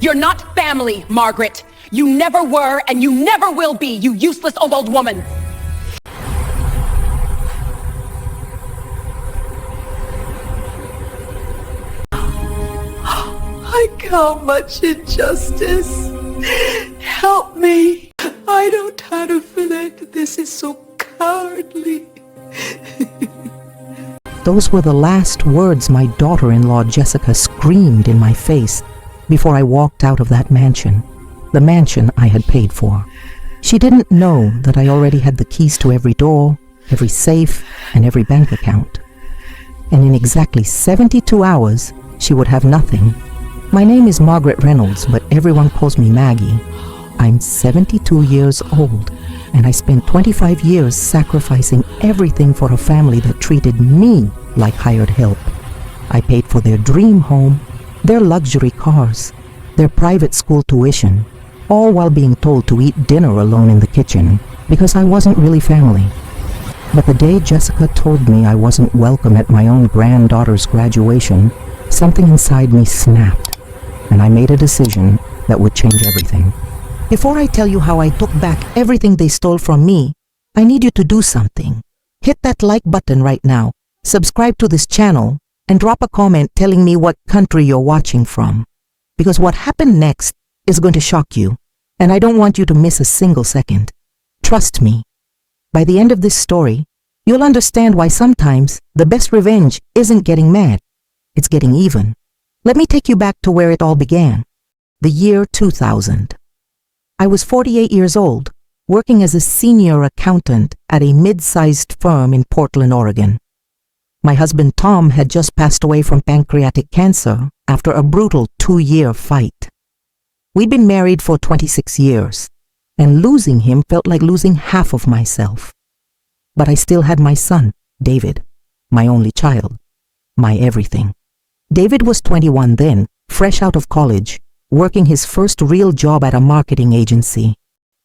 You're not family, Margaret. You never were, and you never will be, you useless old woman. I count much injustice. Help me. I don't know how to relate. This is so cowardly. Those were the last words my daughter-in-law Jessica screamed in my face before I walked out of that mansion, the mansion I had paid for. She didn't know that I already had the keys to every door, every safe, and every bank account. And in exactly 72 hours, she would have nothing. My name is Margaret Reynolds, but everyone calls me Maggie. I'm 72 years old, and I spent 25 years sacrificing everything for a family that treated me like hired help. I paid for their dream home, their luxury cars, their private school tuition, all while being told to eat dinner alone in the kitchen because I wasn't really family. But the day Jessica told me I wasn't welcome at my own granddaughter's graduation, something inside me snapped, and I made a decision that would change everything. Before I tell you how I took back everything they stole from me, I need you to do something. Hit that like button right now, subscribe to this channel, and drop a comment telling me what country you're watching from. Because what happened next is going to shock you, and I don't want you to miss a single second. Trust me. By the end of this story, you'll understand why sometimes the best revenge isn't getting mad, it's getting even. Let me take you back to where it all began, the year 2000. I was 48 years old, working as a senior accountant at a mid-sized firm in Portland, Oregon. My husband Tom had just passed away from pancreatic cancer after a brutal 2-year fight. We'd been married for 26 years, and losing him felt like losing half of myself. But I still had my son, David, my only child, my everything. David was 21 then, fresh out of college, working his first real job at a marketing agency.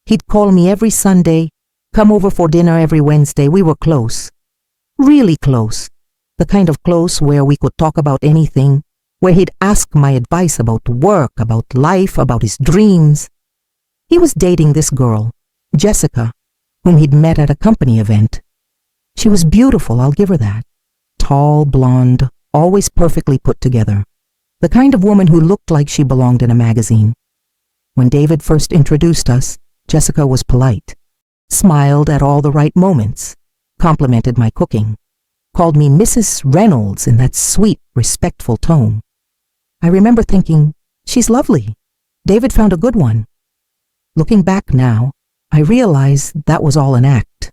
He'd call me every Sunday, come over for dinner every Wednesday. We were close, really close. The kind of close where we could talk about anything, where he'd ask my advice about work, about life, about his dreams. He was dating this girl, Jessica, whom he'd met at a company event. She was beautiful, I'll give her that. Tall, blonde, always perfectly put together. The kind of woman who looked like she belonged in a magazine. When David first introduced us, Jessica was polite, smiled at all the right moments, complimented my cooking, called me Mrs. Reynolds in that sweet, respectful tone. I remember thinking, she's lovely. David found a good one. Looking back now, I realize that was all an act,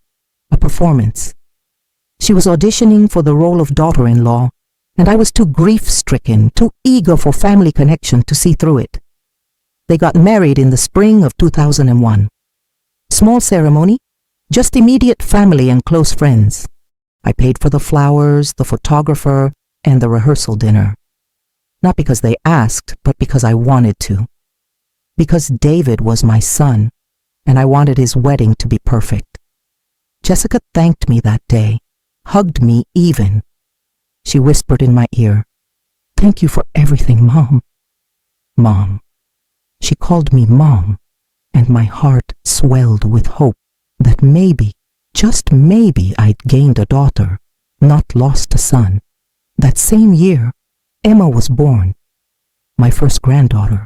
a performance. She was auditioning for the role of daughter-in-law, and I was too grief-stricken, too eager for family connection to see through it. They got married in the spring of 2001. Small ceremony, just immediate family and close friends. I paid for the flowers, the photographer, and the rehearsal dinner. Not because they asked, but because I wanted to. Because David was my son, and I wanted his wedding to be perfect. Jessica thanked me that day, hugged me even. She whispered in my ear, "Thank you for everything, Mom." Mom. She called me Mom, and my heart swelled with hope that maybe, just maybe, I'd gained a daughter, not lost a son. That same year, Emma was born, my first granddaughter.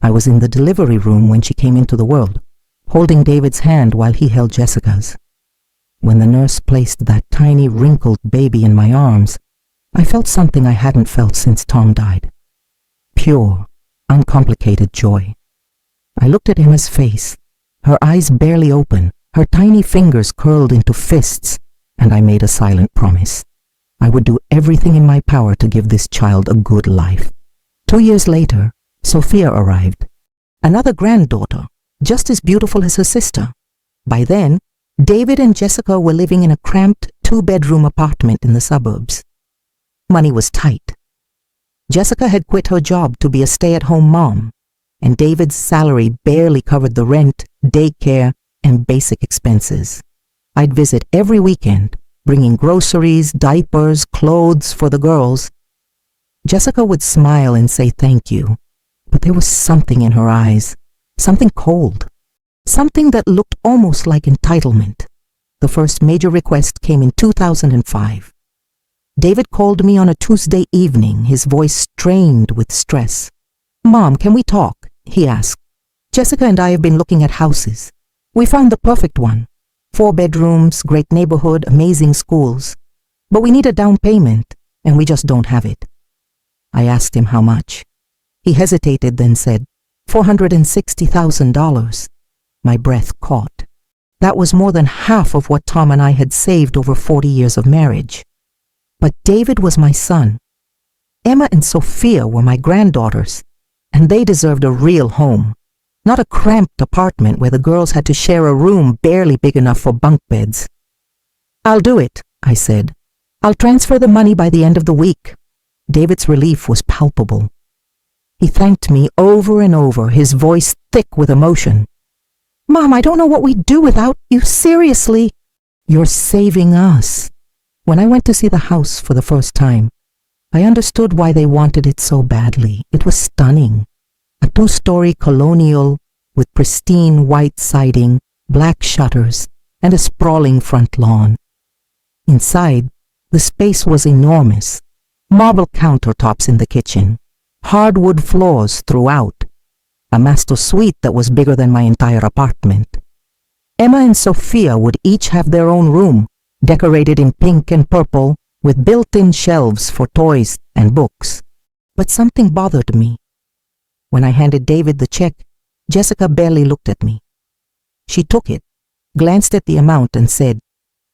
I was in the delivery room when she came into the world, holding David's hand while he held Jessica's. When the nurse placed that tiny wrinkled baby in my arms, I felt something I hadn't felt since Tom died. Pure, uncomplicated joy. I looked at Emma's face, her eyes barely open, her tiny fingers curled into fists, and I made a silent promise. I would do everything in my power to give this child a good life. 2 years later, Sophia arrived, another granddaughter, just as beautiful as her sister. By then, David and Jessica were living in a cramped 2-bedroom apartment in the suburbs. Money was tight. Jessica had quit her job to be a stay-at-home mom, and David's salary barely covered the rent, daycare, and basic expenses. I'd visit every weekend, bringing groceries, diapers, clothes for the girls. Jessica would smile and say thank you, But there was something in her eyes, something cold, something that looked almost like entitlement. The first major request came in 2005. David called me on a Tuesday evening, his voice strained with stress. "Mom, can we talk?" he asked. "Jessica and I have been looking at houses. We found the perfect one. 4 bedrooms, great neighborhood, amazing schools. But we need a down payment, and we just don't have it." I asked him how much. He hesitated, then said, $460,000. My breath caught. That was more than half of what Tom and I had saved over 40 years of marriage. But David was my son. Emma and Sophia were my granddaughters, and they deserved a real home, not a cramped apartment where the girls had to share a room barely big enough for bunk beds. "I'll do it," I said. "I'll transfer the money by the end of the week." David's relief was palpable. He thanked me over and over, his voice thick with emotion. "Mom, I don't know what we'd do without you, seriously." "You're saving us." When I went to see the house for the first time, I understood why they wanted it so badly. It was stunning. A 2-story colonial with pristine white siding, black shutters, and a sprawling front lawn. Inside, the space was enormous. Marble countertops in the kitchen, hardwood floors throughout, a master suite that was bigger than my entire apartment. Emma and Sophia would each have their own room, decorated in pink and purple, with built-in shelves for toys and books. But something bothered me. When I handed David the check, Jessica barely looked at me. She took it, glanced at the amount, and said,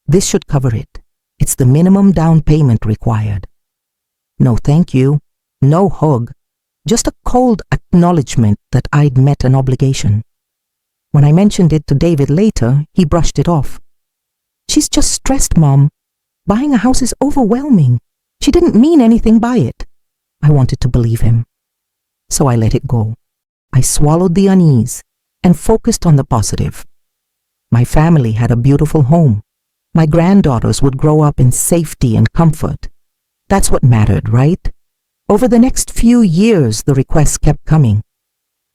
"This should cover it. It's the minimum down payment required." No thank you, no hug, just a cold acknowledgement that I'd met an obligation. When I mentioned it to David later, he brushed it off. "She's just stressed, Mom. Buying a house is overwhelming. She didn't mean anything by it." I wanted to believe him. So I let it go. I swallowed the unease and focused on the positive. My family had a beautiful home. My granddaughters would grow up in safety and comfort. That's what mattered, right? Over the next few years, the requests kept coming,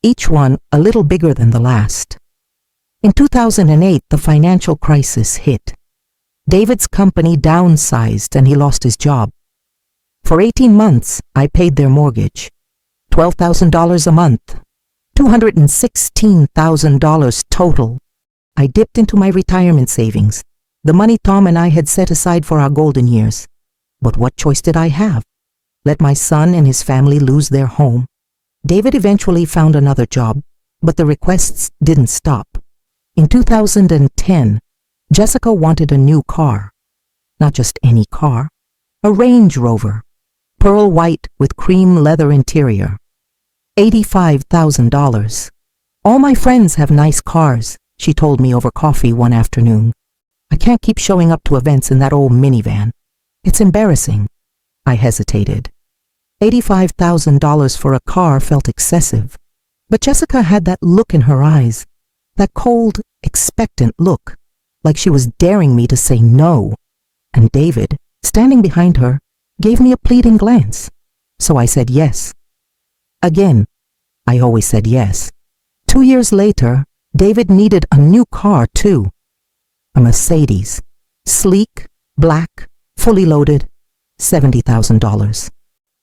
each one a little bigger than the last. In 2008, the financial crisis hit. David's company downsized and he lost his job. For 18 months, I paid their mortgage. $12,000 a month. $216,000 total. I dipped into my retirement savings, the money Tom and I had set aside for our golden years. But what choice did I have? Let my son and his family lose their home? David eventually found another job, but the requests didn't stop. In 2010, Jessica wanted a new car. Not just any car, a Range Rover, pearl white with cream leather interior. $85,000. "All my friends have nice cars," she told me over coffee one afternoon. "I can't keep showing up to events in that old minivan. It's embarrassing." I hesitated. $85,000 for a car felt excessive, but Jessica had that look in her eyes, that cold, expectant look, like she was daring me to say no. And David, standing behind her, gave me a pleading glance. So I said yes. Again, I always said yes. 2 years later, David needed a new car too. A Mercedes, sleek, black, fully loaded, $70,000.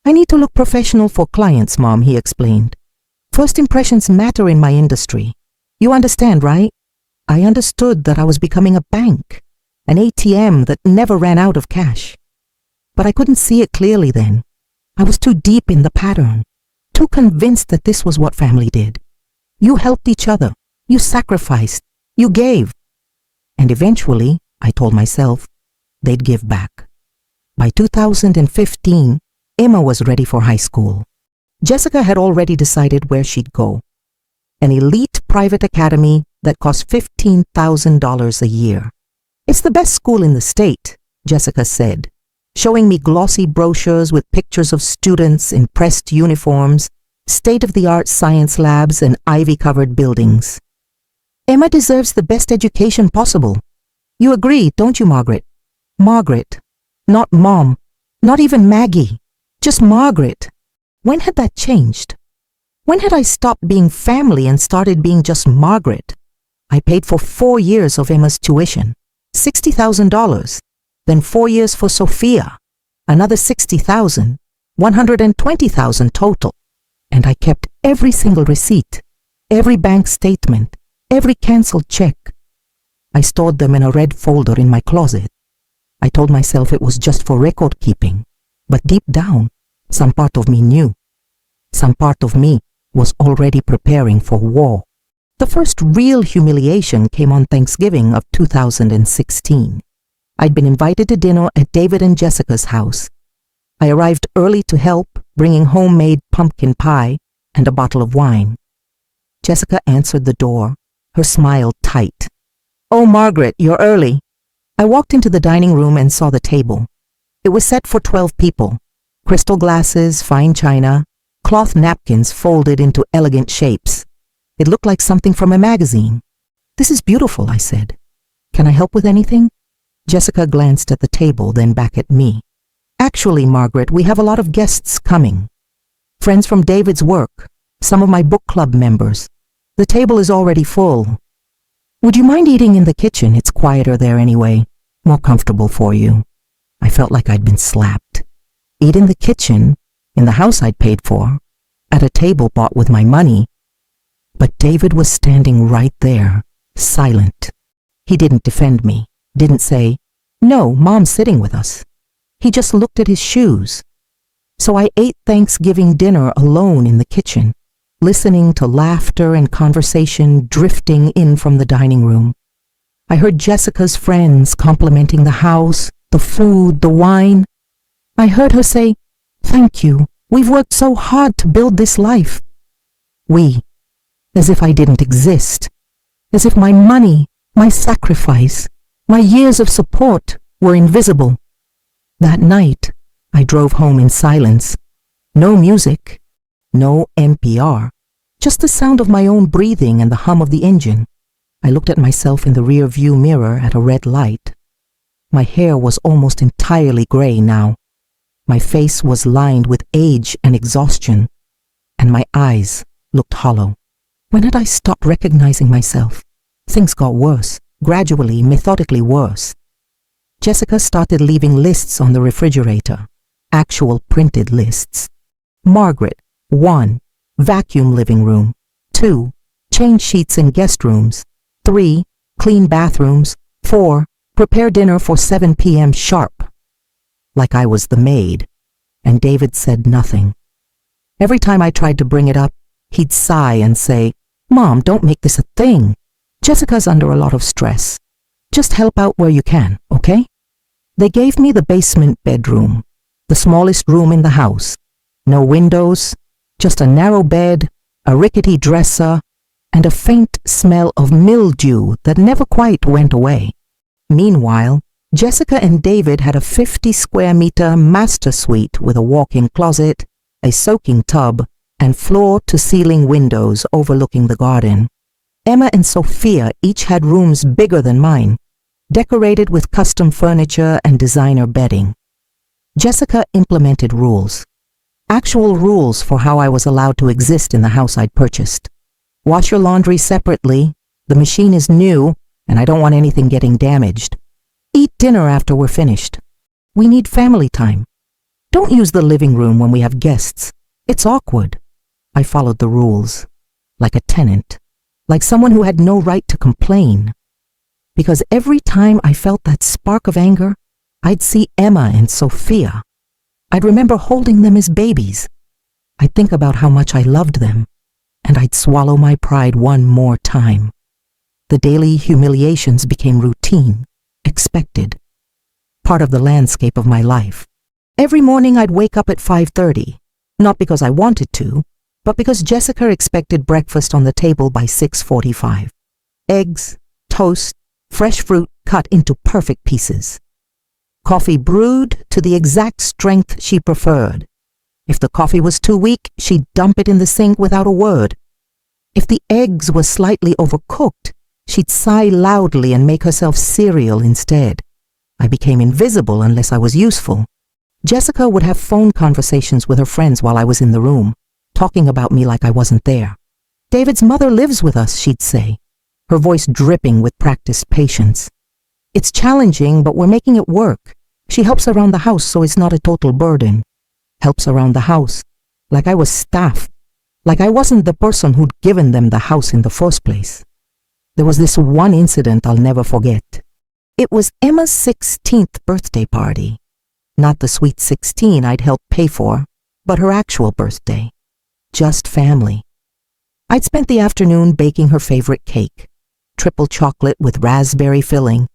"I need to look professional for clients, Mom," he explained. "First impressions matter in my industry. You understand, right?" I understood that I was becoming a bank, an ATM that never ran out of cash. But I couldn't see it clearly then. I was too deep in the pattern, too convinced that this was what family did. You helped each other, you sacrificed, you gave. And eventually, I told myself, they'd give back. By 2015, Emma was ready for high school. Jessica had already decided where she'd go. An elite private academy that cost $15,000 a year. "It's the best school in the state," Jessica said, showing me glossy brochures with pictures of students in pressed uniforms, state-of-the-art science labs, and ivy-covered buildings. "Emma deserves the best education possible. You agree, don't you, Margaret?" Margaret, not Mom, not even Maggie, just Margaret. When had that changed? When had I stopped being family and started being just Margaret? I paid for 4 years of Emma's tuition, $60,000. Then 4 years for Sophia, another $60,000, $120,000 total. And I kept every single receipt, every bank statement, every canceled check. I stored them in a red folder in my closet. I told myself it was just for record keeping, but deep down, some part of me knew. Some part of me was already preparing for war. The first real humiliation came on Thanksgiving of 2016. I'd been invited to dinner at David and Jessica's house. I arrived early to help, bringing homemade pumpkin pie and a bottle of wine. Jessica answered the door, her smile tight. "Oh, Margaret, you're early." I walked into the dining room and saw the table. It was set for 12 people. Crystal glasses, fine china, cloth napkins folded into elegant shapes. It looked like something from a magazine. "This is beautiful," I said. "Can I help with anything?" Jessica glanced at the table, then back at me. "Actually, Margaret, we have a lot of guests coming. Friends from David's work, some of my book club members. The table is already full. Would you mind eating in the kitchen? It's quieter there anyway, more comfortable for you." I felt like I'd been slapped. Eat in the kitchen, in the house I'd paid for, at a table bought with my money. But David was standing right there, silent. He didn't defend me, didn't say, "No, Mom's sitting with us." He just looked at his shoes. So I ate Thanksgiving dinner alone in the kitchen, listening to laughter and conversation drifting in from the dining room. I heard Jessica's friends complimenting the house, the food, the wine. I heard her say, "Thank you. We've worked so hard to build this life." We, as if I didn't exist, as if my money, my sacrifice, my years of support were invisible. That night, I drove home in silence. No music, no NPR, just the sound of my own breathing and the hum of the engine. I looked at myself in the rear view mirror at a red light. My hair was almost entirely gray now. My face was lined with age and exhaustion, and my eyes looked hollow. When had I stopped recognizing myself? Things got worse, gradually, methodically worse. Jessica started leaving lists on the refrigerator, actual printed lists. Margaret, 1. Vacuum living room. 2. Change sheets in guest rooms. 3. Clean bathrooms. 4. Prepare dinner for 7 p.m. sharp. Like I was the maid, and David said nothing. Every time I tried to bring it up, he'd sigh and say, "Mom, don't make this a thing. Jessica's under a lot of stress. Just help out where you can, okay?" They gave me the basement bedroom, the smallest room in the house. No windows, just a narrow bed, a rickety dresser, and a faint smell of mildew that never quite went away. Meanwhile, Jessica and David had a 50-square-meter master suite with a walk-in closet, a soaking tub, and floor-to-ceiling windows overlooking the garden. Emma and Sophia each had rooms bigger than mine, decorated with custom furniture and designer bedding. Jessica implemented rules. Actual rules for how I was allowed to exist in the house I'd purchased. Wash your laundry separately. The machine is new, and I don't want anything getting damaged. Eat dinner after we're finished. We need family time. Don't use the living room when we have guests. It's awkward. I followed the rules, like a tenant, like someone who had no right to complain. Because every time I felt that spark of anger, I'd see Emma and Sophia. I'd remember holding them as babies. I'd think about how much I loved them, and I'd swallow my pride one more time. The daily humiliations became routine, expected, part of the landscape of my life. Every morning I'd wake up at 5:30, not because I wanted to, but because Jessica expected breakfast on the table by 6:45. Eggs, toast, fresh fruit cut into perfect pieces. Coffee brewed to the exact strength she preferred. If the coffee was too weak, she'd dump it in the sink without a word. If the eggs were slightly overcooked, she'd sigh loudly and make herself cereal instead. I became invisible unless I was useful. Jessica would have phone conversations with her friends while I was in the room. talking about me like I wasn't there. David's mother lives with us, she'd say, her voice dripping with practiced patience. It's challenging, but we're making it work. She helps around the house so it's not a total burden. Helps around the house, like I was staff, like I wasn't the person who'd given them the house in the first place. There was this one incident I'll never forget. It was Emma's 16th birthday party. Not the sweet 16 I'd helped pay for, but her actual birthday. Just family. I'd spent the afternoon baking her favorite cake, triple chocolate with raspberry filling.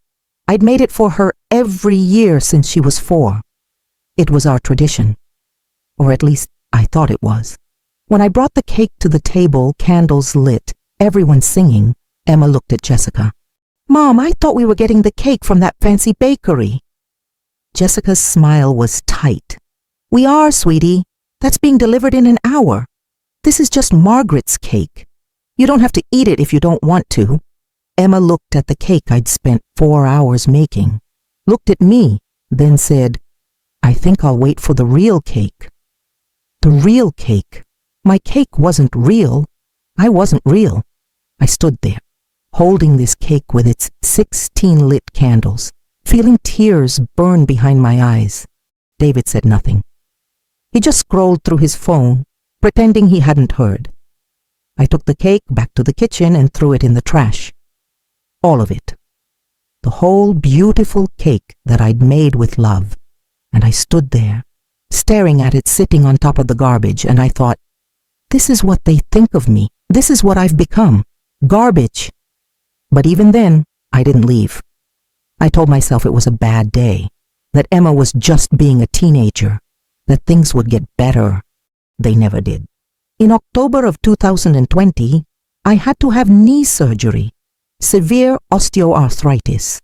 I'd made it for her every year since she was 4. It was our tradition. Or at least I thought it was. When I brought the cake to the table, candles lit, everyone singing, Emma looked at Jessica. "Mom, I thought we were getting the cake from that fancy bakery." Jessica's smile was tight. "We are, sweetie. That's being delivered in an hour. This is just Margaret's cake. You don't have to eat it if you don't want to." Emma looked at the cake I'd spent 4 hours making, looked at me, then said, "I think I'll wait for the real cake." The real cake. My cake wasn't real. I wasn't real. I stood there, holding this cake with its 16 lit candles, feeling tears burn behind my eyes. David said nothing. He just scrolled through his phone, pretending he hadn't heard. I took the cake back to the kitchen and threw it in the trash. All of it. The whole beautiful cake that I'd made with love. And I stood there, staring at it sitting on top of the garbage, and I thought, this is what they think of me. This is what I've become. Garbage. But even then, I didn't leave. I told myself it was a bad day, that Emma was just being a teenager, that things would get better. They never did. In October of 2020, I had to have knee surgery, severe osteoarthritis.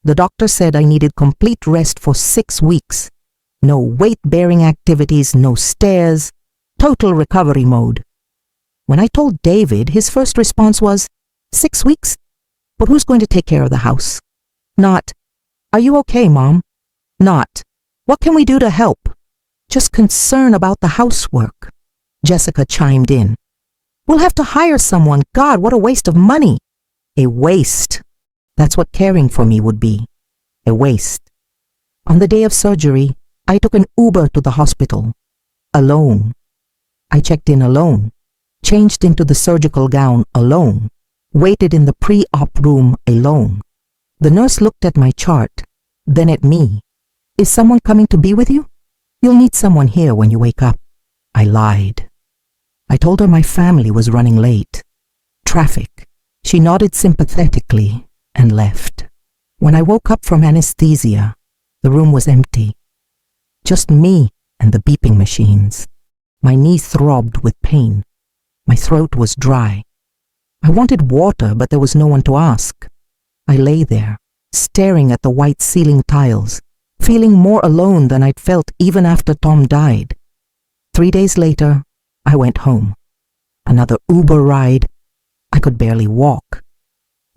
The doctor said I needed complete rest for 6 weeks. No weight-bearing activities, no stairs, total recovery mode. When I told David, his first response was, 6 weeks? But who's going to take care of the house? Not, are you okay, Mom? Not, what can we do to help? Just concern about the housework. Jessica chimed in. We'll have to hire someone. God, what a waste of money. A waste. That's what caring for me would be. A waste. On the day of surgery, I took an Uber to the hospital. Alone. I checked in alone. Changed into the surgical gown alone. Waited in the pre-op room alone. The nurse looked at my chart, then at me. Is someone coming to be with you? You'll need someone here when you wake up. I lied. I told her my family was running late. Traffic. She nodded sympathetically and left. When I woke up from anesthesia, the room was empty. Just me and the beeping machines. My knee throbbed with pain. My throat was dry. I wanted water, but there was no one to ask. I lay there, staring at the white ceiling tiles, feeling more alone than I'd felt even after Tom died. 3 days later, I went home. Another Uber ride. I could barely walk.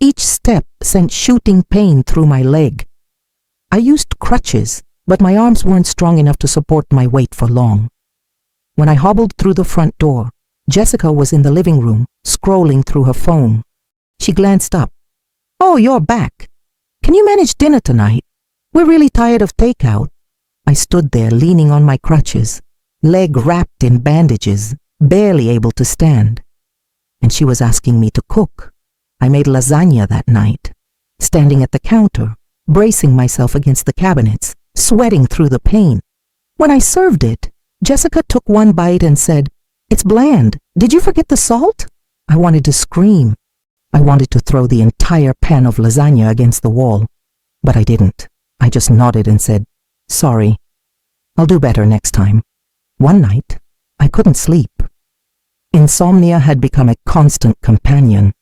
Each step sent shooting pain through my leg. I used crutches, but my arms weren't strong enough to support my weight for long. When I hobbled through the front door, Jessica was in the living room, scrolling through her phone. She glanced up. "Oh, you're back. Can you manage dinner tonight? We're really tired of takeout." I stood there leaning on my crutches, leg wrapped in bandages, barely able to stand. And she was asking me to cook. I made lasagna that night, standing at the counter, bracing myself against the cabinets, sweating through the pain. When I served it, Jessica took one bite and said, "It's bland. Did you forget the salt?" I wanted to scream. I wanted to throw the entire pan of lasagna against the wall, but I didn't. I just nodded and said, "Sorry. I'll do better next time." One night, I couldn't sleep. Insomnia had become a constant companion.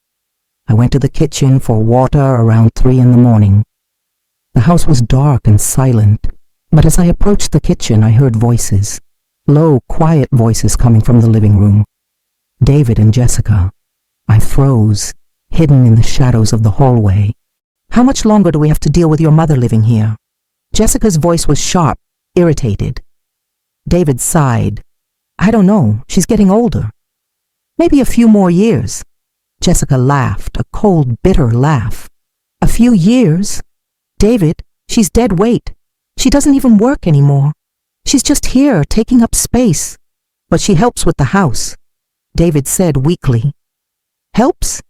I went to the kitchen for water around 3 in the morning. The house was dark and silent, but as I approached the kitchen, I heard voices. Low, quiet voices coming from the living room. David and Jessica. I froze, hidden in the shadows of the hallway. "How much longer do we have to deal with your mother living here?" Jessica's voice was sharp, irritated. David sighed. I don't know. She's getting older. Maybe a few more years. Jessica laughed, a cold, bitter laugh. A few years? David, she's dead weight. She doesn't even work anymore. She's just here, taking up space. But she helps with the house, David said weakly. Helps?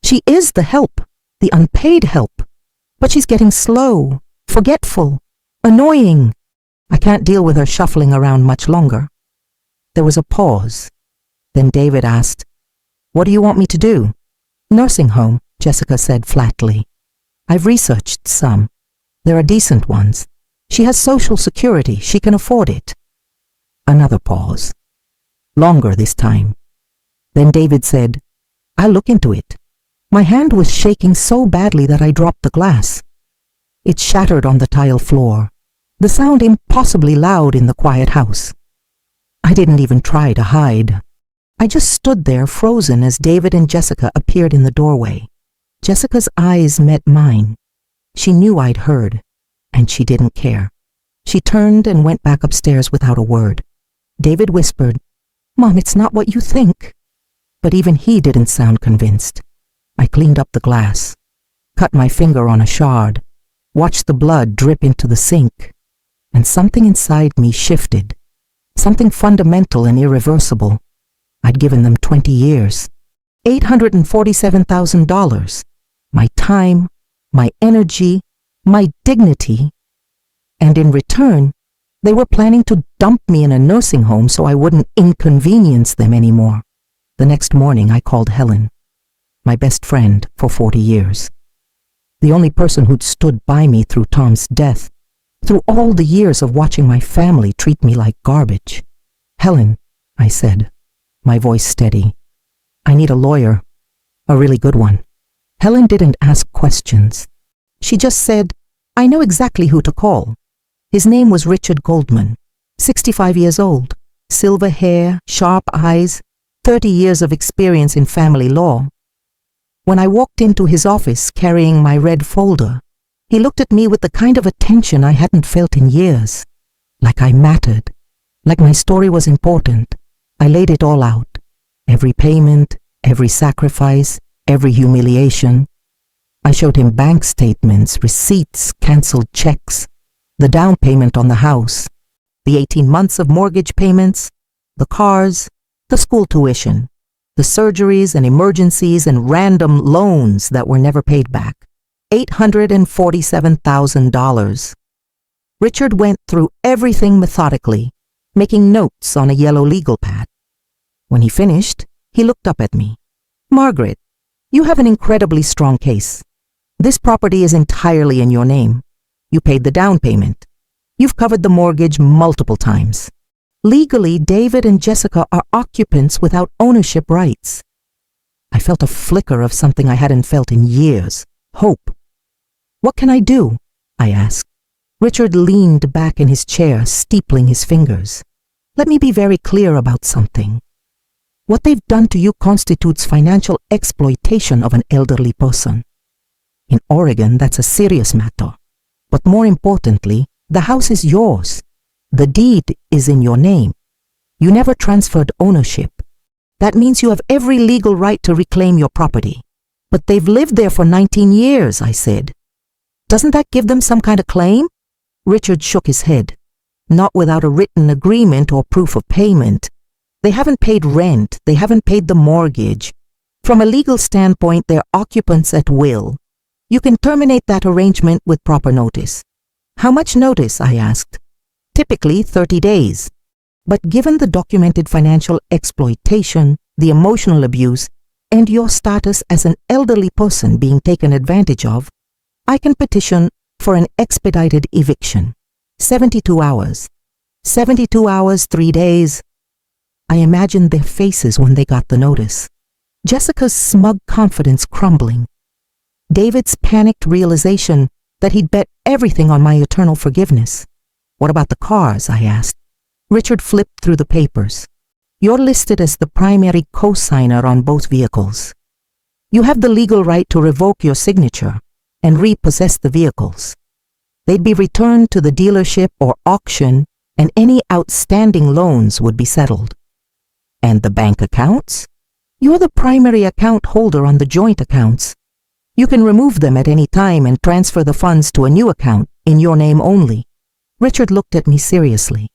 She is the help, the unpaid help. But she's getting slow, forgetful, annoying. I can't deal with her shuffling around much longer. There was a pause. Then David asked, "What do you want me to do?" "Nursing home," Jessica said flatly. "I've researched some. There are decent ones. She has Social Security. She can afford it." Another pause. Longer this time. Then David said, "I'll look into it." My hand was shaking so badly that I dropped the glass. It shattered on the tile floor, the sound impossibly loud in the quiet house. I didn't even try to hide. I just stood there frozen as David and Jessica appeared in the doorway. Jessica's eyes met mine. She knew I'd heard, and she didn't care. She turned and went back upstairs without a word. David whispered, "Mom, it's not what you think." But even he didn't sound convinced. I cleaned up the glass, cut my finger on a shard, watched the blood drip into the sink, and something inside me shifted. Something fundamental and irreversible. I'd given them 20 years. $847,000. My time, my energy, my dignity. And in return, they were planning to dump me in a nursing home so I wouldn't inconvenience them anymore. The next morning I called Helen, my best friend for 40 years. The only person who'd stood by me through Tom's death, through all the years of watching my family treat me like garbage. "Helen," I said, my voice steady, "I need a lawyer, a really good one." Helen didn't ask questions. She just said, "I know exactly who to call." His name was Richard Goldman, 65 years old, silver hair, sharp eyes, 30 years of experience in family law. When I walked into his office carrying my red folder, he looked at me with the kind of attention I hadn't felt in years. Like I mattered, like my story was important. I laid it all out. Every payment, every sacrifice, every humiliation. I showed him bank statements, receipts, canceled checks, the down payment on the house, the 18 months of mortgage payments, the cars, the school tuition, the surgeries and emergencies and random loans that were never paid back. $847,000. Richard went through everything methodically, making notes on a yellow legal pad. When he finished, he looked up at me. "Margaret, you have an incredibly strong case. This property is entirely in your name. You paid the down payment. You've covered the mortgage multiple times. Legally, David and Jessica are occupants without ownership rights." I felt a flicker of something I hadn't felt in years, hope. "What can I do?" I asked. Richard leaned back in his chair, steepling his fingers. "Let me be very clear about something. What they've done to you constitutes financial exploitation of an elderly person. In Oregon, that's a serious matter. But more importantly, the house is yours. The deed is in your name. You never transferred ownership. That means you have every legal right to reclaim your property. But they've lived there for 19 years, I said. Doesn't that give them some kind of claim?" Richard shook his head. "Not without a written agreement or proof of payment. They haven't paid rent. They haven't paid the mortgage. From a legal standpoint, they're occupants at will. You can terminate that arrangement with proper notice." "How much notice?" I asked. "Typically 30 days. But given the documented financial exploitation, the emotional abuse, and your status as an elderly person being taken advantage of, I can petition for an expedited eviction. 72 hours. 72 hours, 3 days. I imagined their faces when they got the notice. Jessica's smug confidence crumbling. David's panicked realization that he'd bet everything on my eternal forgiveness. "What about the cars?" I asked. Richard flipped through the papers. "You're listed as the primary co-signer on both vehicles. You have the legal right to revoke your signature and repossess the vehicles. They'd be returned to the dealership or auction, and any outstanding loans would be settled. And the bank accounts? You're the primary account holder on the joint accounts. You can remove them at any time and transfer the funds to a new account in your name only. Richard looked at me seriously.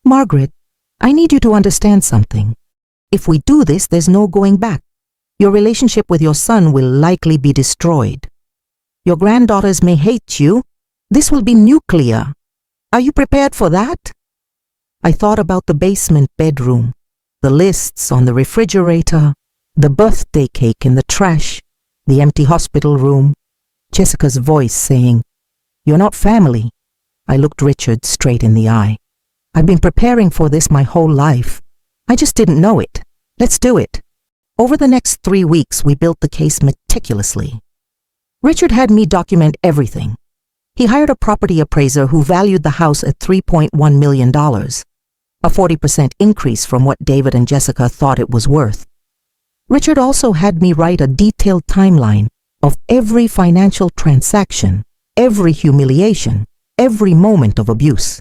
Margaret, I need you to understand something. If we do this, there's no going back. Your relationship with your son will likely be destroyed. Your granddaughters may hate you. This will be nuclear. Are you prepared for that? I thought about the basement bedroom, the lists on the refrigerator, the birthday cake in the trash, the empty hospital room, Jessica's voice saying, "You're not family." I looked Richard straight in the eye. I've been preparing for this my whole life. I just didn't know it. Let's do it. Over the next 3 weeks, we built the case meticulously. Richard had me document everything. He hired a property appraiser who valued the house at $3.1 million, a 40% increase from what David and Jessica thought it was worth. Richard also had me write a detailed timeline of every financial transaction, every humiliation, every moment of abuse.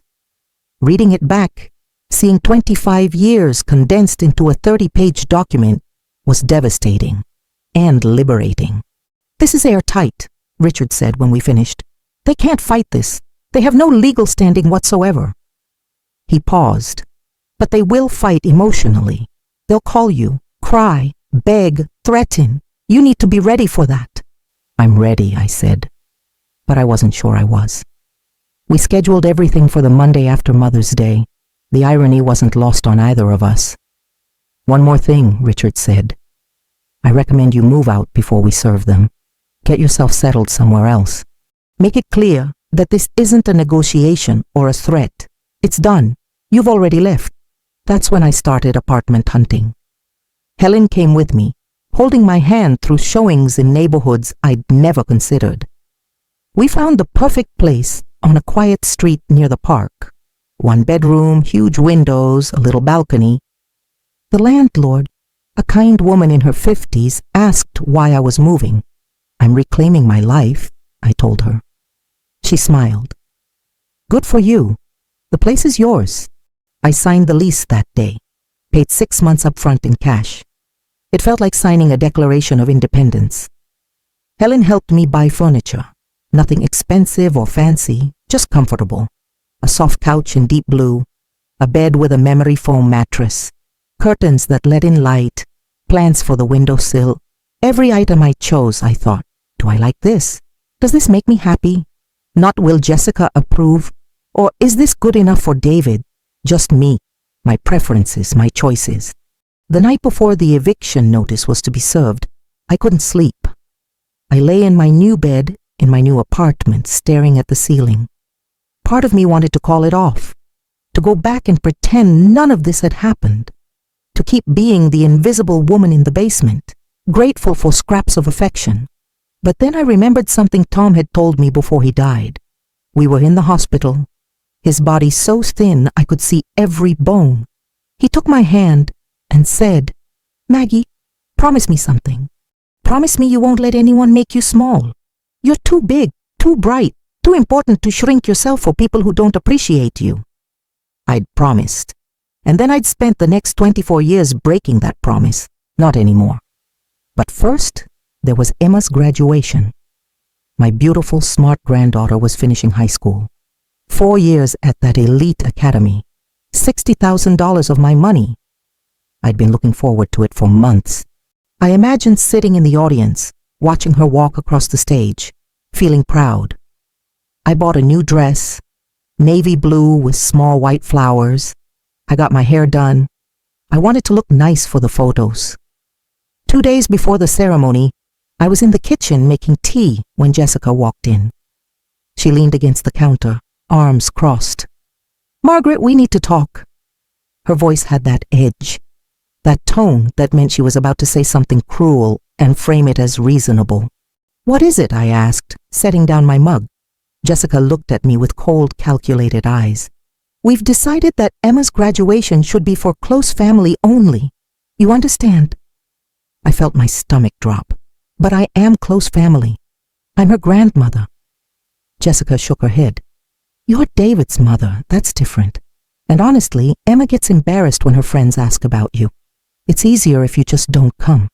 Reading it back, seeing 25 years condensed into a 30-page document was devastating and liberating. "This is airtight," Richard said when we finished. "They can't fight this. They have no legal standing whatsoever." He paused. "But they will fight emotionally. They'll call you, cry, beg, threaten. You need to be ready for that." "I'm ready," I said, but I wasn't sure I was. We scheduled everything for the Monday after Mother's Day. The irony wasn't lost on either of us. "One more thing," Richard said. "I recommend you move out before we serve them. Get yourself settled somewhere else. Make it clear that this isn't a negotiation or a threat. It's done. You've already left." That's when I started apartment hunting. Helen came with me, holding my hand through showings in neighborhoods I'd never considered. We found the perfect place on a quiet street near the park. 1 bedroom, huge windows, a little balcony. The landlord, a kind woman in her 50s, asked why I was moving. "I'm reclaiming my life," I told her. She smiled. "Good for you. The place is yours." I signed the lease that day, paid 6 months up front in cash. It felt like signing a Declaration of Independence. Helen helped me buy furniture. Nothing expensive or fancy, just comfortable. A soft couch in deep blue, a bed with a memory foam mattress, curtains that let in light, plants for the windowsill. Every item I chose, I thought, do I like this? Does this make me happy? Not will Jessica approve? Or is this good enough for David? Just me, my preferences, my choices. The night before the eviction notice was to be served, I couldn't sleep. I lay in my new bed, in my new apartment, staring at the ceiling. Part of me wanted to call it off, to go back and pretend none of this had happened, to keep being the invisible woman in the basement, grateful for scraps of affection. But then I remembered something Tom had told me before he died. We were in the hospital, his body so thin I could see every bone. He took my hand and said, "Maggie, promise me something. Promise me you won't let anyone make you small. You're too big, too bright, too important to shrink yourself for people who don't appreciate you." I'd promised, and then I'd spent the next 24 years breaking that promise. Not anymore. But first, there was Emma's graduation. My beautiful, smart granddaughter was finishing high school. 4 years at that elite academy. $60,000 of my money. I'd been looking forward to it for months. I imagined sitting in the audience, watching her walk across the stage, feeling proud. I bought a new dress, navy blue with small white flowers. I got my hair done. I wanted to look nice for the photos. 2 days before the ceremony, I was in the kitchen making tea when Jessica walked in. She leaned against the counter, arms crossed. "Margaret, we need to talk." Her voice had that edge, that tone that meant she was about to say something cruel and frame it as reasonable. "What is it?" I asked, setting down my mug. Jessica looked at me with cold, calculated eyes. "We've decided that Emma's graduation should be for close family only. You understand?" I felt my stomach drop. "But I am close family. I'm her grandmother." Jessica shook her head. "You're David's mother. That's different. And honestly, Emma gets embarrassed when her friends ask about you. It's easier if you just don't come.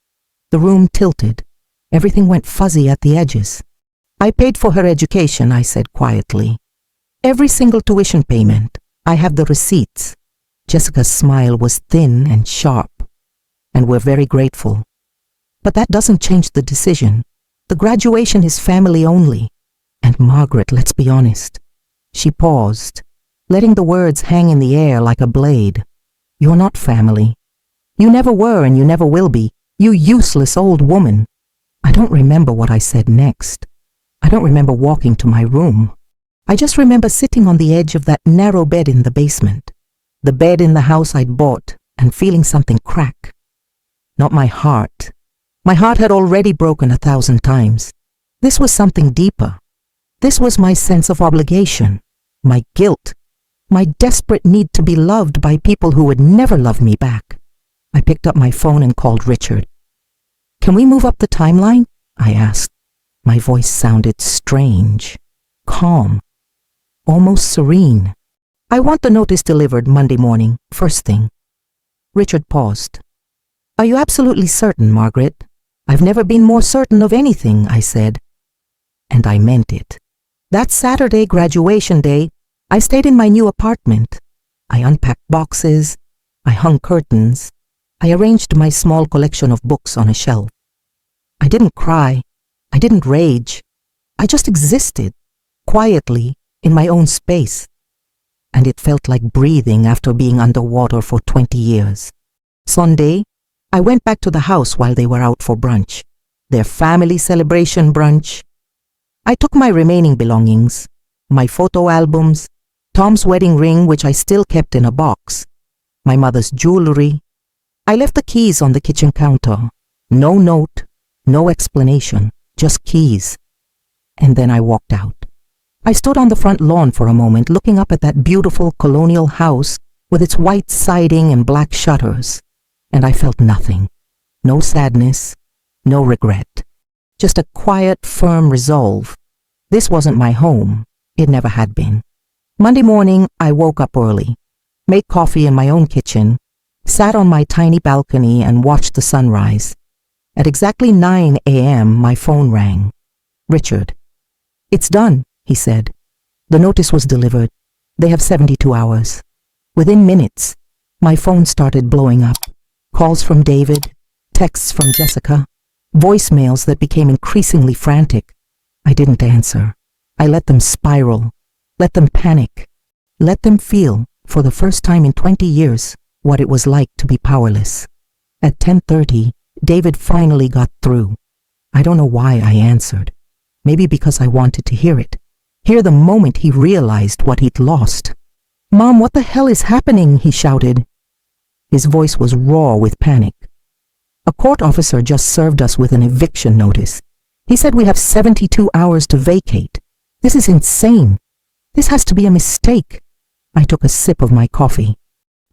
The room tilted. Everything went fuzzy at the edges. I paid for her education, I said quietly. Every single tuition payment. I have the receipts. Jessica's smile was thin and sharp. And we're very grateful. But that doesn't change the decision. The graduation is family only. And Margaret, let's be honest. She paused, letting the words hang in the air like a blade. You're not family. You never were and you never will be. You useless old woman. I don't remember what I said next. I don't remember walking to my room. I just remember sitting on the edge of that narrow bed in the basement. The bed in the house I'd bought, and feeling something crack. Not my heart. My heart had already broken 1,000 times. This was something deeper. This was my sense of obligation, my guilt, my desperate need to be loved by people who would never love me back. I picked up my phone and called Richard. Can we move up the timeline? I asked. My voice sounded strange, calm, almost serene. I want the notice delivered Monday morning, first thing. Richard paused. Are you absolutely certain, Margaret? I've never been more certain of anything, I said. And I meant it. That Saturday, graduation day, I stayed in my new apartment. I unpacked boxes. I hung curtains. I arranged my small collection of books on a shelf. I didn't cry. I didn't rage. I just existed, quietly, in my own space. And it felt like breathing after being underwater for 20 years. Sunday, I went back to the house while they were out for brunch. Their family celebration brunch. I took my remaining belongings, my photo albums, Tom's wedding ring, which I still kept in a box, my mother's jewelry. I left the keys on the kitchen counter. No note, no explanation, just keys. And then I walked out. I stood on the front lawn for a moment, looking up at that beautiful colonial house with its white siding and black shutters. And I felt nothing. No sadness, no regret. Just a quiet, firm resolve. This wasn't my home. It never had been. Monday morning, I woke up early, made coffee in my own kitchen, sat on my tiny balcony and watched the sunrise. At exactly 9 a.m., my phone rang. Richard. It's done, he said. The notice was delivered. They have 72 hours. Within minutes, my phone started blowing up. Calls from David, texts from Jessica, voicemails that became increasingly frantic. I didn't answer. I let them spiral, let them panic, let them feel, for the first time in 20 years, what it was like to be powerless. At 10:30, David finally got through. I don't know why I answered. Maybe because I wanted to hear it. Hear the moment he realized what he'd lost. Mom, what the hell is happening? He shouted. His voice was raw with panic. A court officer just served us with an eviction notice. He said we have 72 hours to vacate. This is insane. This has to be a mistake. I took a sip of my coffee.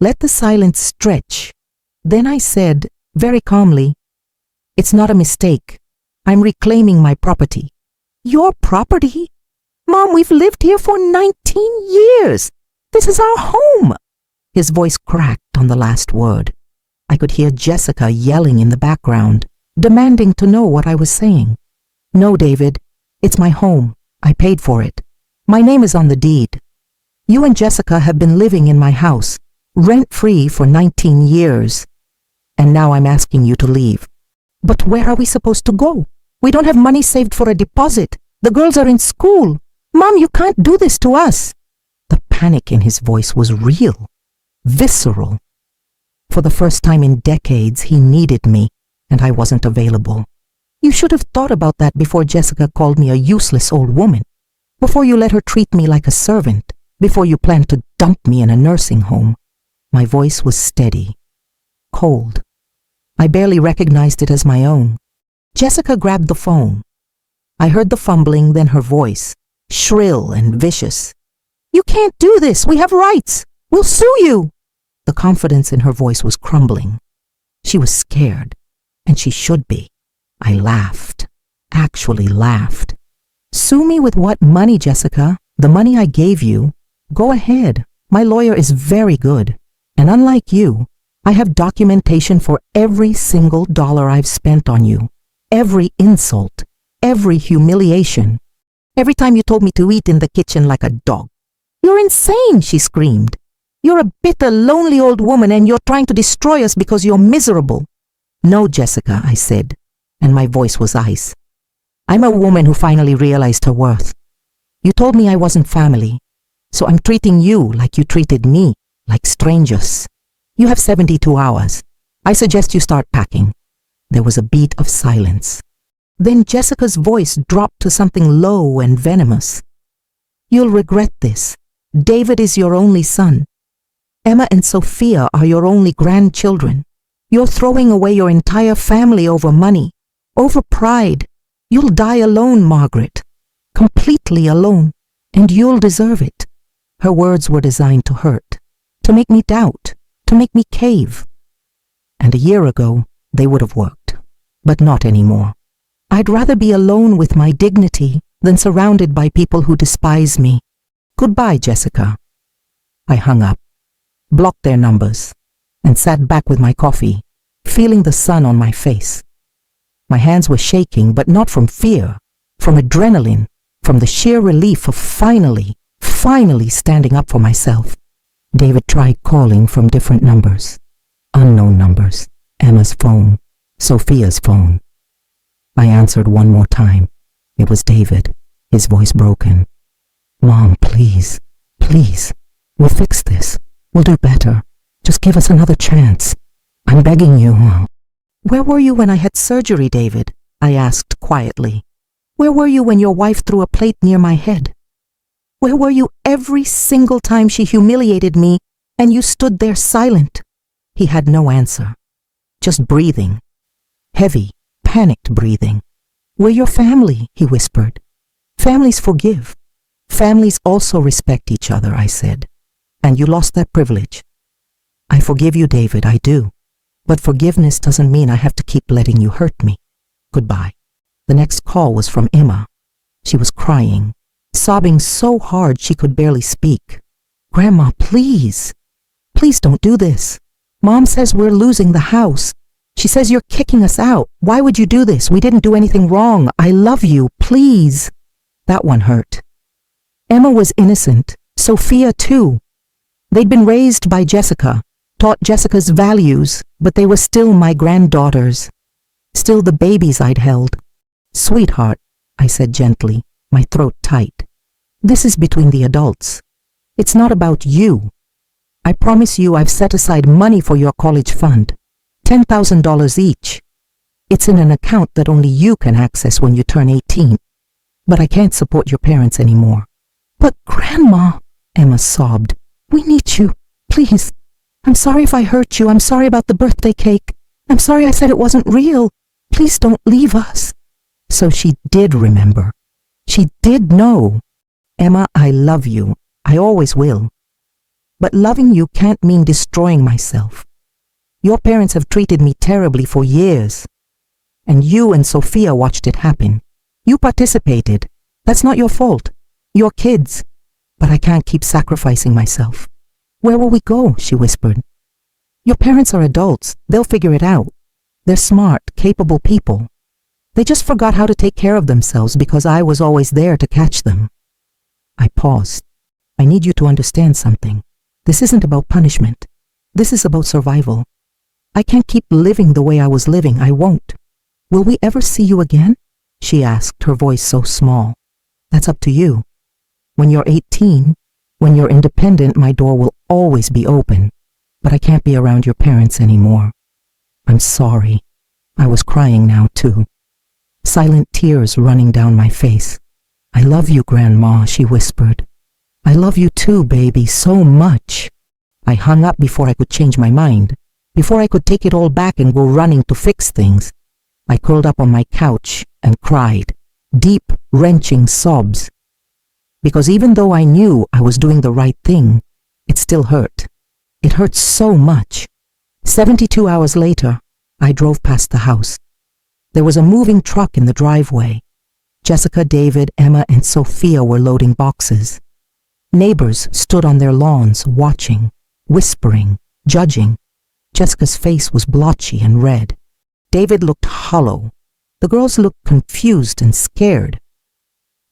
Let the silence stretch. Then I said, very calmly, it's not a mistake. I'm reclaiming my property. Your property? Mom, we've lived here for 19 years. This is our home. His voice cracked on the last word. I could hear Jessica yelling in the background, demanding to know what I was saying. No, David, it's my home. I paid for it. My name is on the deed. You and Jessica have been living in my house, rent-free for 19 years. And now I'm asking you to leave. But where are we supposed to go? We don't have money saved for a deposit. The girls are in school. Mom, you can't do this to us. The panic in his voice was real, visceral. For the first time in decades, he needed me, and I wasn't available. You should have thought about that before Jessica called me a useless old woman, before you let her treat me like a servant, before you planned to dump me in a nursing home. My voice was steady, cold. I barely recognized it as my own. Jessica grabbed the phone. I heard the fumbling, then her voice, shrill and vicious. You can't do this. We have rights. We'll sue you. The confidence in her voice was crumbling. She was scared, and she should be. I laughed, actually laughed. Sue me with what money, Jessica? The money I gave you? Go ahead. My lawyer is very good, and unlike you, I have documentation for every single dollar I've spent on you, every insult, every humiliation, every time you told me to eat in the kitchen like a dog. You're insane, she screamed. You're a bitter, lonely old woman and you're trying to destroy us because you're miserable. No, Jessica, I said, and my voice was ice. I'm a woman who finally realized her worth. You told me I wasn't family, so I'm treating you like you treated me, like strangers. You have 72 hours. I suggest you start packing. There was a beat of silence. Then Jessica's voice dropped to something low and venomous. You'll regret this. David is your only son. Emma and Sophia are your only grandchildren. You're throwing away your entire family over money, over pride. You'll die alone, Margaret. Completely alone. And you'll deserve it. Her words were designed to hurt, to make me doubt, to make me cave. And a year ago, they would have worked. But not anymore. I'd rather be alone with my dignity than surrounded by people who despise me. Goodbye, Jessica. I hung up, blocked their numbers, and sat back with my coffee, feeling the sun on my face. My hands were shaking, but not from fear, from adrenaline, from the sheer relief of finally standing up for myself. David tried calling from different numbers. Unknown numbers. Emma's phone. Sophia's phone. I answered one more time. It was David, his voice broken. Mom, please, please. We'll fix this. We'll do better. Just give us another chance. I'm begging you. Where were you when I had surgery, David? I asked quietly. Where were you when your wife threw a plate near my head? Where were you every single time she humiliated me and you stood there silent? He had no answer. Just breathing. Heavy, panicked breathing. We're your family, he whispered. Families forgive. Families also respect each other, I said. And you lost that privilege. I forgive you, David, I do. But forgiveness doesn't mean I have to keep letting you hurt me. Goodbye. The next call was from Emma. She was crying, sobbing so hard she could barely speak. Grandma, please. Please don't do this. Mom says we're losing the house. She says you're kicking us out. Why would you do this? We didn't do anything wrong. I love you. Please. That one hurt. Emma was innocent. Sophia, too. They'd been raised by Jessica, taught Jessica's values, but they were still my granddaughters. Still the babies I'd held. Sweetheart, I said gently, my throat tight. This is between the adults. It's not about you. I promise you I've set aside money for your college fund. $10,000 each. It's in an account that only you can access when you turn 18. But I can't support your parents anymore. But Grandma, Emma sobbed, we need you. Please. I'm sorry if I hurt you. I'm sorry about the birthday cake. I'm sorry I said it wasn't real. Please don't leave us. So she did remember. She did know. Emma, I love you. I always will. But loving you can't mean destroying myself. Your parents have treated me terribly for years. And you and Sophia watched it happen. You participated. That's not your fault. Your kids. But I can't keep sacrificing myself. Where will we go? She whispered. Your parents are adults. They'll figure it out. They're smart, capable people. They just forgot how to take care of themselves because I was always there to catch them. I paused. I need you to understand something. This isn't about punishment. This is about survival. I can't keep living the way I was living. I won't. Will we ever see you again? She asked, her voice so small. That's up to you. When you're 18, when you're independent, my door will always be open. But I can't be around your parents anymore. I'm sorry. I was crying now, too. Silent tears running down my face. I love you, Grandma, she whispered. I love you too, baby, so much. I hung up before I could change my mind, before I could take it all back and go running to fix things. I curled up on my couch and cried, deep, wrenching sobs. Because even though I knew I was doing the right thing, it still hurt. It hurt so much. 72 hours later, I drove past the house. There was a moving truck in the driveway. Jessica, David, Emma, and Sophia were loading boxes. Neighbors stood on their lawns watching, whispering, judging. Jessica's face was blotchy and red. David looked hollow. The girls looked confused and scared.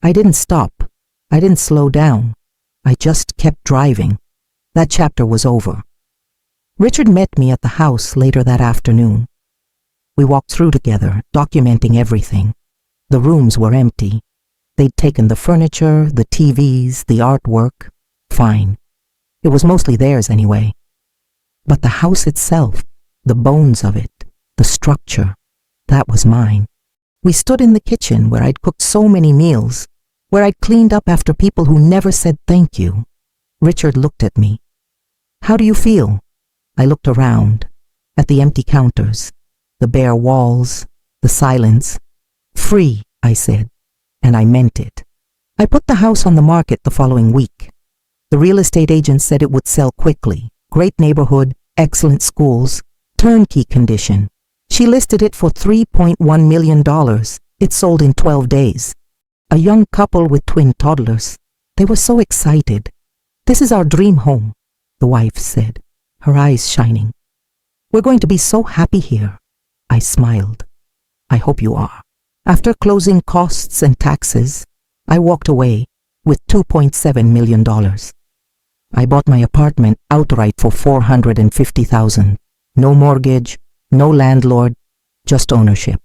I didn't stop. I didn't slow down. I just kept driving. That chapter was over. Richard met me at the house later that afternoon. We walked through together, documenting everything. The rooms were empty. They'd taken the furniture, the TVs, the artwork. Fine. It was mostly theirs anyway. But the house itself, the bones of it, the structure, that was mine. We stood in the kitchen where I'd cooked so many meals, where I'd cleaned up after people who never said thank you. Richard looked at me. "How do you feel?" I looked around, at the empty counters, the bare walls, the silence. "Free," I said, and I meant it. I put the house on the market the following week. The real estate agent said it would sell quickly. Great neighborhood, excellent schools, turnkey condition. She listed it for $3.1 million. It sold in 12 days. A young couple with twin toddlers. They were so excited. "This is our dream home," the wife said, her eyes shining. "We're going to be so happy here." I smiled. "I hope you are." After closing costs and taxes, I walked away with $2.7 million. I bought my apartment outright for $450,000. No mortgage, no landlord, just ownership.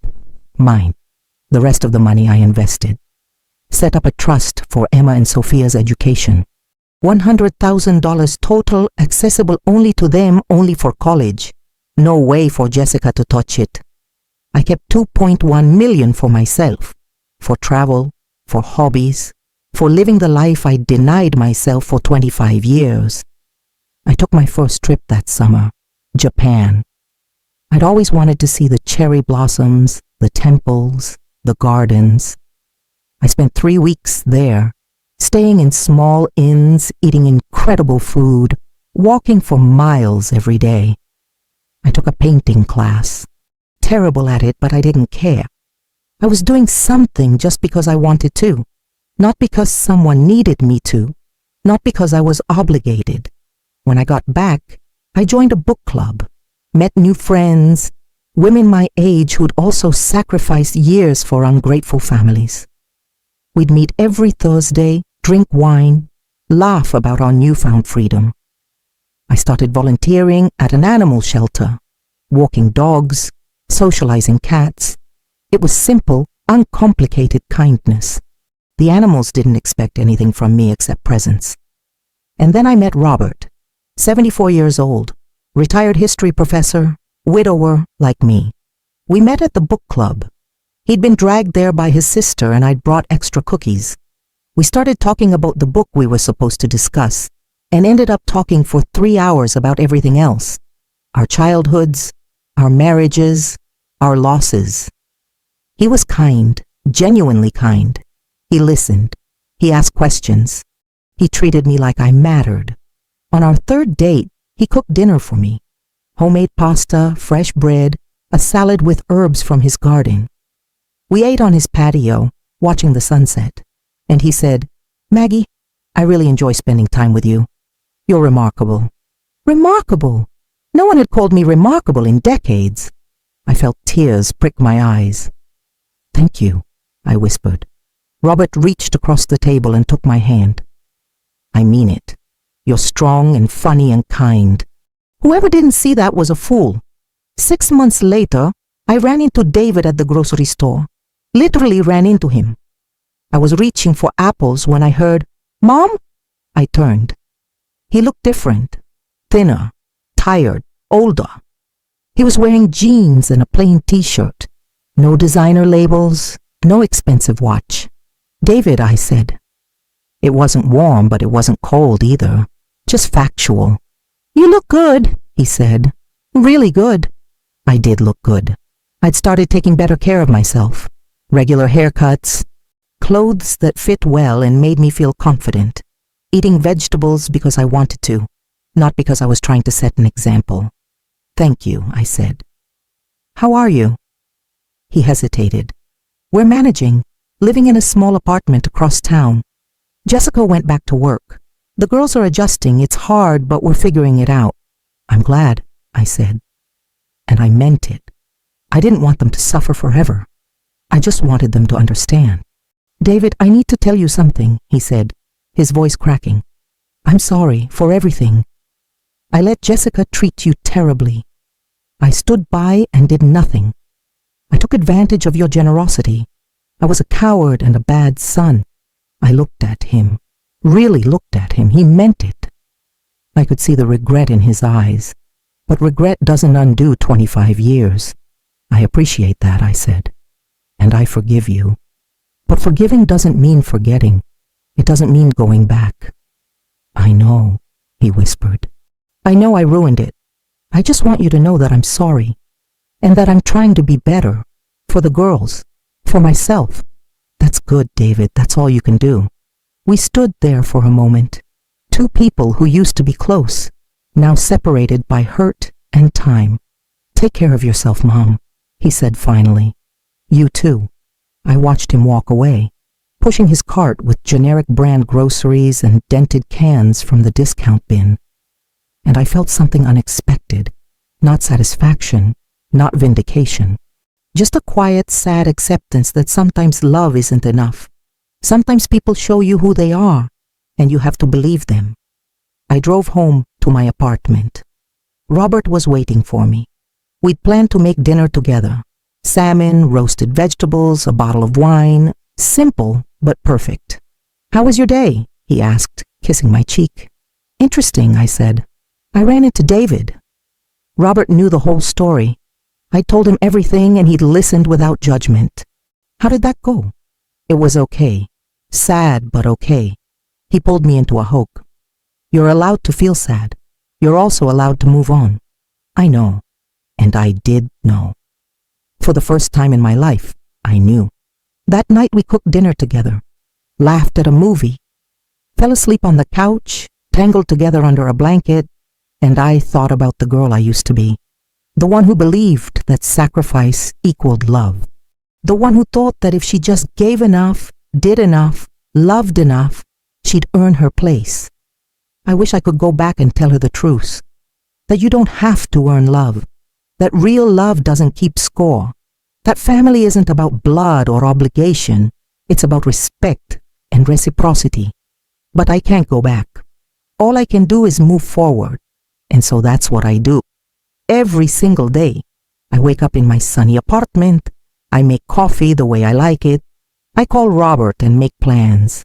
Mine. The rest of the money I invested. Set up a trust for Emma and Sophia's education. $100,000 total, accessible only to them, only for college. No way for Jessica to touch it. I kept $2.1 million for myself, for travel, for hobbies, for living the life I denied myself for 25 years. I took my first trip that summer, Japan. I'd always wanted to see the cherry blossoms, the temples, the gardens. I spent 3 weeks there, staying in small inns, eating incredible food, walking for miles every day. I took a painting class. Terrible at it, but I didn't care. I was doing something just because I wanted to, not because someone needed me to, not because I was obligated. When I got back, I joined a book club, met new friends, women my age who'd also sacrificed years for ungrateful families. We'd meet every Thursday, drink wine, laugh about our newfound freedom. I started volunteering at an animal shelter, walking dogs, socializing cats. It was simple, uncomplicated kindness. The animals didn't expect anything from me except presence. And then I met Robert, 74 years old, retired history professor, widower like me. We met at the book club. He'd been dragged there by his sister and I'd brought extra cookies. We started talking about the book we were supposed to discuss and ended up talking for 3 hours about everything else. Our childhoods, our marriages, our losses. He was kind, genuinely kind. He listened. He asked questions. He treated me like I mattered. On our third date, he cooked dinner for me. Homemade pasta, fresh bread, a salad with herbs from his garden. We ate on his patio, watching the sunset. And he said, "Maggie, I really enjoy spending time with you. You're remarkable." Remarkable? No one had called me remarkable in decades. I felt tears prick my eyes. "Thank you," I whispered. Robert reached across the table and took my hand. "I mean it. You're strong and funny and kind. Whoever didn't see that was a fool." 6 months later, I ran into David at the grocery store. Literally ran into him. I was reaching for apples when I heard, "Mom?" I turned. He looked different, thinner, tired, older. He was wearing jeans and a plain t-shirt. No designer labels, no expensive watch. "David," I said. It wasn't warm, but it wasn't cold either. Just factual. "You look good," he said. "Really good." I did look good. I'd started taking better care of myself. Regular haircuts, clothes that fit well and made me feel confident. Eating vegetables because I wanted to, not because I was trying to set an example. "Thank you," I said. "How are you?" He hesitated. "We're managing, living in a small apartment across town. Jessica went back to work. The girls are adjusting. It's hard, but we're figuring it out." "I'm glad," I said. and I meant it. I didn't want them to suffer forever. I just wanted them to understand. "David, I need to tell you something," he said, his voice cracking. "I'm sorry for everything. I let Jessica treat you terribly. I stood by and did nothing. I took advantage of your generosity. I was a coward and a bad son." I looked at him, really looked at him. He meant it. I could see the regret in his eyes, but regret doesn't undo 25 years. "I appreciate that," I said, "and I forgive you. But forgiving doesn't mean forgetting. It doesn't mean going back." "I know," he whispered. "I know I ruined it. I just want you to know that I'm sorry, and that I'm trying to be better, for the girls, for myself." "That's good, David. That's all you can do." We stood there for a moment, two people who used to be close, now separated by hurt and time. "Take care of yourself, Mom," he said finally. "You too." I watched him walk away, pushing his cart with generic brand groceries and dented cans from the discount bin. And I felt something unexpected, not satisfaction, not vindication. Just a quiet, sad acceptance that sometimes love isn't enough. Sometimes people show you who they are, and you have to believe them. I drove home to my apartment. Robert was waiting for me. We'd planned to make dinner together. Salmon, roasted vegetables, a bottle of wine. Simple, but perfect. "How was your day?" he asked, kissing my cheek. "Interesting," I said. "I ran into David." Robert knew the whole story. I told him everything and he'd listened without judgment. "How did that go?" "It was okay. Sad, but okay." He pulled me into a hug. "You're allowed to feel sad. You're also allowed to move on." I know. And I did know. For the first time in my life, I knew. That night we cooked dinner together, laughed at a movie, fell asleep on the couch, tangled together under a blanket, and I thought about the girl I used to be. The one who believed that sacrifice equaled love. The one who thought that if she just gave enough, did enough, loved enough, she'd earn her place. I wish I could go back and tell her the truth. That you don't have to earn love. That real love doesn't keep score. That family isn't about blood or obligation. It's about respect and reciprocity. But I can't go back. All I can do is move forward. And so that's what I do. Every single day, I wake up in my sunny apartment. I make coffee the way I like it. I call Robert and make plans.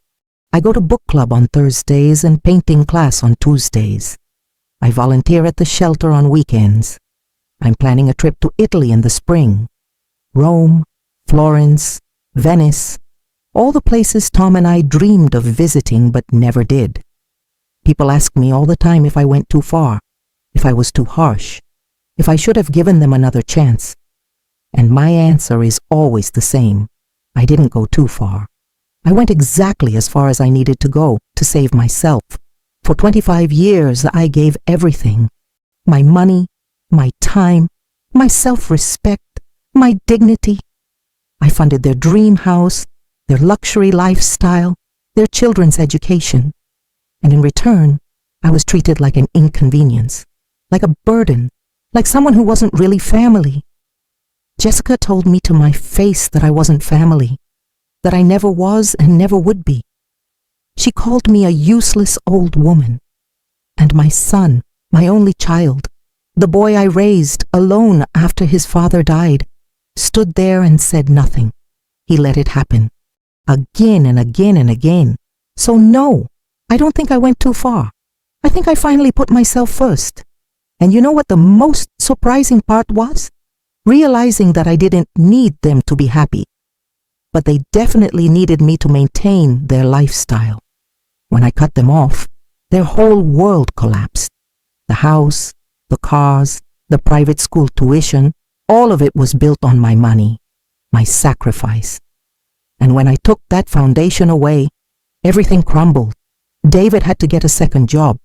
I go to book club on Thursdays and painting class on Tuesdays. I volunteer at the shelter on weekends. I'm planning a trip to Italy in the spring. Rome, Florence, Venice, all the places Tom and I dreamed of visiting but never did. People ask me all the time if I went too far, if I was too harsh, if I should have given them another chance. And my answer is always the same. I didn't go too far. I went exactly as far as I needed to go to save myself. For 25 years, I gave everything. My money, my time, my self-respect, my dignity. I funded their dream house, their luxury lifestyle, their children's education. And in return, I was treated like an inconvenience, like a burden, like someone who wasn't really family. Jessica told me to my face that I wasn't family, that I never was and never would be. She called me a useless old woman. And my son, my only child, the boy I raised alone after his father died, stood there and said nothing. He let it happen. Again and again and again. So no, I don't think I went too far. I think I finally put myself first. And you know what the most surprising part was? Realizing that I didn't need them to be happy. But they definitely needed me to maintain their lifestyle. When I cut them off, their whole world collapsed. The house, the cars, the private school tuition, all of it was built on my money, my sacrifice. And when I took that foundation away, everything crumbled. David had to get a second job.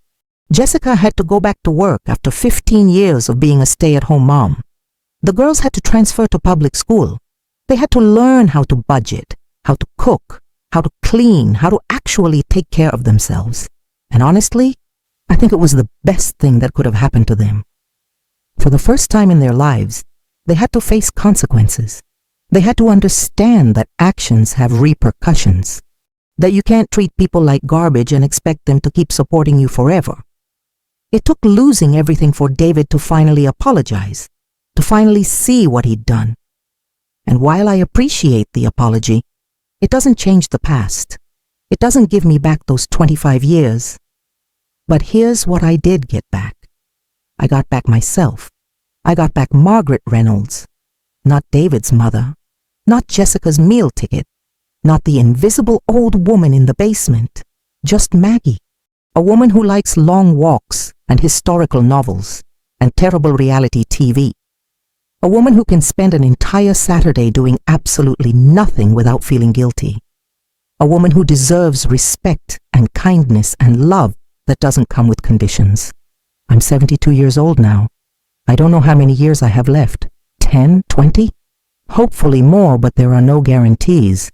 Jessica had to go back to work after 15 years of being a stay-at-home mom. The girls had to transfer to public school. They had to learn how to budget, how to cook, how to clean, how to actually take care of themselves. And honestly, I think it was the best thing that could have happened to them. For the first time in their lives, they had to face consequences. They had to understand that actions have repercussions, that you can't treat people like garbage and expect them to keep supporting you forever. It took losing everything for David to finally apologize, to finally see what he'd done. And while I appreciate the apology, it doesn't change the past. It doesn't give me back those 25 years. But here's what I did get back. I got back myself. I got back Margaret Reynolds, not David's mother, not Jessica's meal ticket, not the invisible old woman in the basement, just Maggie, a woman who likes long walks and historical novels and terrible reality TV. A woman who can spend an entire Saturday doing absolutely nothing without feeling guilty. A woman who deserves respect and kindness and love that doesn't come with conditions. I'm 72 years old now. I don't know how many years I have left. 10, 20? Hopefully more, but there are no guarantees.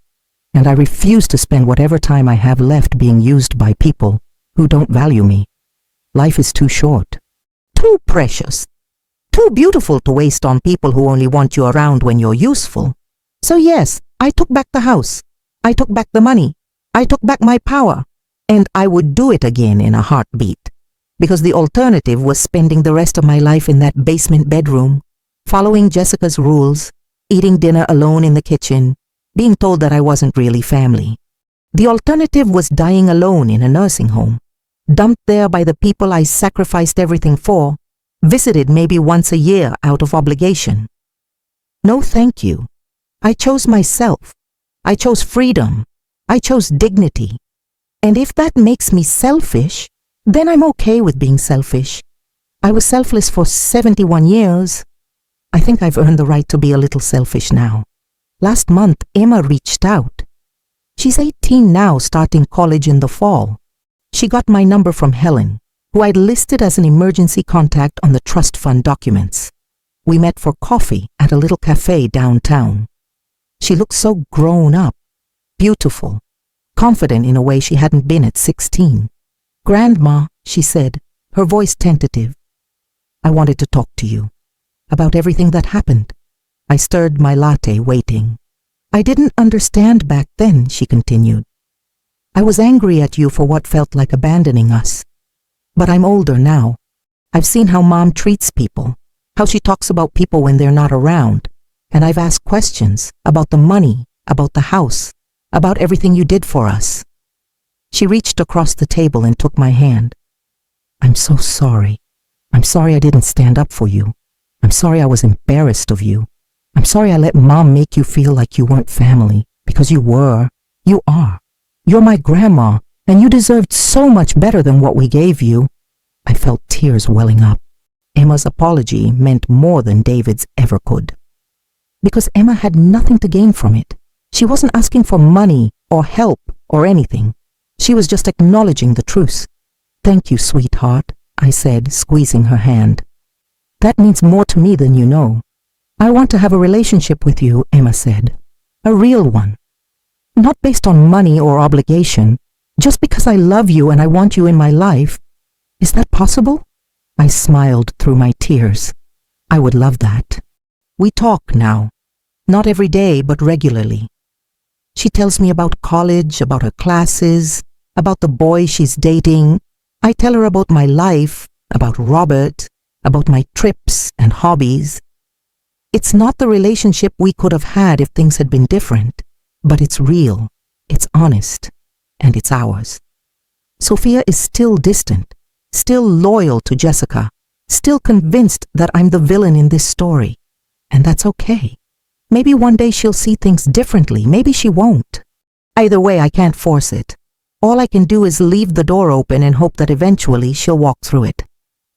And I refuse to spend whatever time I have left being used by people who don't value me. Life is too short. Too precious. Too beautiful to waste on people who only want you around when you're useful. So yes, I took back the house. I took back the money. I took back my power. And I would do it again in a heartbeat. Because the alternative was spending the rest of my life in that basement bedroom, following Jessica's rules, eating dinner alone in the kitchen, being told that I wasn't really family. The alternative was dying alone in a nursing home, dumped there by the people I sacrificed everything for, visited maybe once a year out of obligation. No, thank you. I chose myself. I chose freedom. I chose dignity. And if that makes me selfish, then I'm okay with being selfish. I was selfless for 71 years. I think I've earned the right to be a little selfish now. Last month, Emma reached out. She's 18 now, starting college in the fall. She got my number from Helen, who I'd listed as an emergency contact on the trust fund documents. We met for coffee at a little cafe downtown. She looked so grown up, beautiful, confident in a way she hadn't been at 16. "Grandma," she said, her voice tentative. "I wanted to talk to you about everything that happened." I stirred my latte, waiting. "I didn't understand back then," she continued. "I was angry at you for what felt like abandoning us. But I'm older now. I've seen how Mom treats people, how she talks about people when they're not around, and I've asked questions about the money, about the house, about everything you did for us." She reached across the table and took my hand. "I'm so sorry. I'm sorry I didn't stand up for you. I'm sorry I was embarrassed of you. I'm sorry I let Mom make you feel like you weren't family, because you were. You are. You're my grandma, and you deserved so much better than what we gave you." I felt tears welling up. Emma's apology meant more than David's ever could. Because Emma had nothing to gain from it. She wasn't asking for money or help or anything. She was just acknowledging the truth. "Thank you, sweetheart," I said, squeezing her hand. "That means more to me than you know. I want to have a relationship with you," Emma said. "A real one. Not based on money or obligation, just because I love you and I want you in my life. Is that possible?" I smiled through my tears. "I would love that." We talk now. Not every day, but regularly. She tells me about college, about her classes, about the boy she's dating. I tell her about my life, about Robert, about my trips and hobbies. It's not the relationship we could have had if things had been different, but it's real, it's honest, and it's ours. Sophia is still distant, still loyal to Jessica, still convinced that I'm the villain in this story. And that's okay. Maybe one day she'll see things differently, maybe she won't. Either way, I can't force it. All I can do is leave the door open and hope that eventually she'll walk through it.